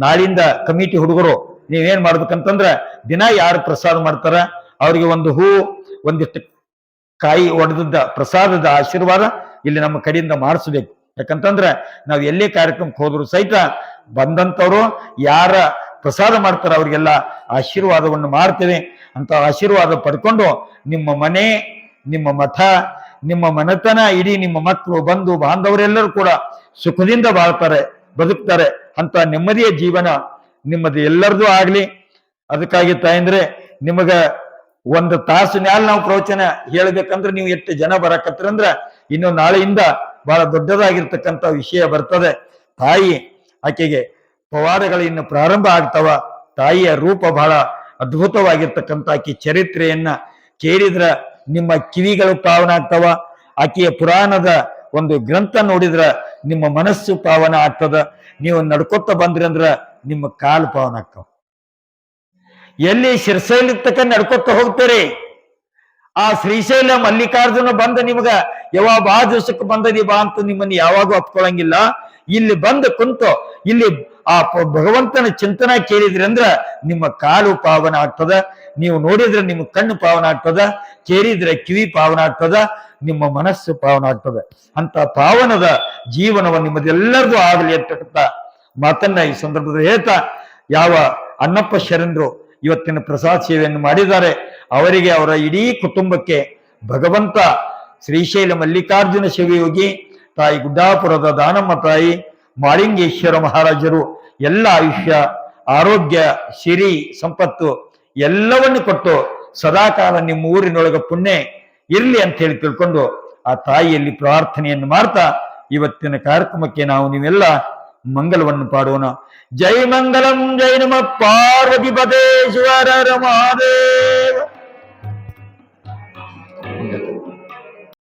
ನಾಳಿಂದ ಕಮಿಟಿ ಹುಡುಗರು ನೀವೇನ್ ಮಾಡ್ಬೇಕಂತಂದ್ರ ದಿನ ಯಾರು ಪ್ರಸಾದ ಮಾಡ್ತಾರ ಅವರಿಗೆ ಒಂದು ಹೂ, ಒಂದಿಷ್ಟು ಕಾಯಿ ಒಡೆದದ್ದ ಪ್ರಸಾದದ ಆಶೀರ್ವಾದ ಇಲ್ಲಿ ನಮ್ಮ ಕಡೆಯಿಂದ ಮಾಡಿಸ್ಬೇಕು. ಯಾಕಂತಂದ್ರ ನಾವು ಎಲ್ಲೇ ಕಾರ್ಯಕ್ರಮಕ್ಕೆ ಹೋದ್ರು ಸಹಿತ ಬಂದಂತವ್ರು ಯಾರ ಪ್ರಸಾದ ಮಾಡ್ತಾರ ಅವ್ರಿಗೆಲ್ಲ ಆಶೀರ್ವಾದವನ್ನು ಮಾಡ್ತೇವೆ. ಅಂತ ಆಶೀರ್ವಾದ ಪಡ್ಕೊಂಡು ನಿಮ್ಮ ಮನೆ, ನಿಮ್ಮ ಮಠ, ನಿಮ್ಮ ಮನೆತನ, ಇಡೀ ನಿಮ್ಮ ಮಕ್ಕಳು, ಬಂಧು ಬಾಂಧವರೆಲ್ಲರೂ ಕೂಡ ಸುಖದಿಂದ ಬಾಳ್ತಾರೆ, ಬದುಕ್ತಾರೆ. ಅಂತ ನೆಮ್ಮದಿಯ ಜೀವನ ನಿಮ್ಮದು ಎಲ್ಲರದು ಆಗ್ಲಿ. ಅದಕ್ಕಾಗಿ ತಾಯಂದ್ರೆ ನಿಮಗ ಒಂದು ತಾಸು ಮ್ಯಾಲ ನಾವು ಪ್ರವಚನ ಹೇಳ್ಬೇಕಂದ್ರೆ ನೀವು ಎಷ್ಟು ಜನ ಬರಕತ್ರಂದ್ರ ಇನ್ನು ನಾಳೆಯಿಂದ ಬಹಳ ದೊಡ್ಡದಾಗಿರ್ತಕ್ಕಂಥ ವಿಷಯ ಬರ್ತದೆ. ತಾಯಿ ಆಕೆಗೆ ಪವಾಡಗಳು ಇನ್ನು ಪ್ರಾರಂಭ ಆಗ್ತಾವ. ತಾಯಿಯ ರೂಪ ಬಹಳ ಅದ್ಭುತವಾಗಿರ್ತಕ್ಕಂಥ ಆಕೆ ಚರಿತ್ರೆಯನ್ನ ಕೇಳಿದ್ರ ನಿಮ್ಮ ಕಿವಿಗಳು ಪಾವನ ಆಗ್ತಾವ. ಆಕೆಯ ಪುರಾಣದ ಒಂದು ಗ್ರಂಥ ನೋಡಿದ್ರ ನಿಮ್ಮ ಮನಸ್ಸು ಪಾವನ ಆಗ್ತದ. ನೀವು ನಡ್ಕೊತ ಬಂದ್ರಿ ಅಂದ್ರ ನಿಮ್ಮ ಕಾಲು ಪಾವನ ಆಗ್ತಾವ. ಎಲ್ಲಿ ಶಿರ್ಸೈಲಿರ್ತಕ್ಕ ನಡ್ಕೊತ ಹೋಗ್ತೀರಿ, ಆ ಶ್ರೀಶೈಲ ಮಲ್ಲಿಕಾರ್ಜುನ ಬಂದ ನಿಮ್ಗ ಯಾವಾಗ ಬಾ ದಿವಸಕ್ಕೆ ಬಂದದಿ ಬಾ ಅಂತ ನಿಮ್ಮನ್ನು ಯಾವಾಗೂ ಅಪ್ಕೊಳಂಗಿಲ್ಲ. ಇಲ್ಲಿ ಬಂದು ಕುಂತು ಇಲ್ಲಿ ಆ ಭಗವಂತನ ಚಿಂತನ ಕೇಳಿದ್ರಿ ಅಂದ್ರ ನಿಮ್ಮ ಕಾಲು ಪಾವನ ಆಗ್ತದ. ನೀವು ನೋಡಿದ್ರೆ ನಿಮ್ಮ ಕಣ್ಣು ಪಾವನ ಆಗ್ತದ, ಕೇಳಿದ್ರೆ ಕಿವಿ ಪಾವನ ಆಗ್ತದ, ನಿಮ್ಮ ಮನಸ್ಸು ಪಾವನ ಆಗ್ತದೆ. ಅಂತ ಪಾವನದ ಜೀವನವನ್ನು ನಿಮ್ಮದೆಲ್ಲರದು ಆಗಲಿ ಅಂತಕ್ಕಂಥ ಮಾತನ್ನ ಈ ಸಂದರ್ಭದಲ್ಲಿ ಹೇಳ್ತಾ, ಯಾವ ಅಣ್ಣಪ್ಪ ಶರಣರು ಇವತ್ತಿನ ಪ್ರಸಾದ ಸೇವೆಯನ್ನು ಮಾಡಿದ್ದಾರೆ ಅವರಿಗೆ, ಅವರ ಇಡೀ ಕುಟುಂಬಕ್ಕೆ ಭಗವಂತ ಶ್ರೀಶೈಲ ಮಲ್ಲಿಕಾರ್ಜುನ ಶಿವಯೋಗಿ, ತಾಯಿ ಗುಡ್ಡಾಪುರದ ದಾನಮ್ಮ ತಾಯಿ, ಮಾಳಿಂಗೇಶ್ವರ ಮಹಾರಾಜರು ಎಲ್ಲ ಆಯುಷ್ಯ, ಆರೋಗ್ಯ, ಸಿರಿ, ಸಂಪತ್ತು ಎಲ್ಲವನ್ನು ಕೊಟ್ಟು ಸದಾಕಾಲ ನಿಮ್ಮ ಊರಿನೊಳಗ ಪುಣ್ಯ ಇರ್ಲಿ ಅಂತ ಹೇಳಿ ತಿಳ್ಕೊಂಡು ಆ ತಾಯಿಯಲ್ಲಿ ಪ್ರಾರ್ಥನೆಯನ್ನು ಮಾಡ್ತಾ ಇವತ್ತಿನ ಕಾರ್ಯಕ್ರಮಕ್ಕೆ ನಾವು ನೀವೆಲ್ಲ ಮಂಗಲವನ್ನು ಪಾಡೋಣ. ಜೈ ಮಂಗಲಂ, ಜೈ ನಮ ಪಾರ್ವತಿ ಪದೇ ಶಿವರ ಮಹಾದೇವ.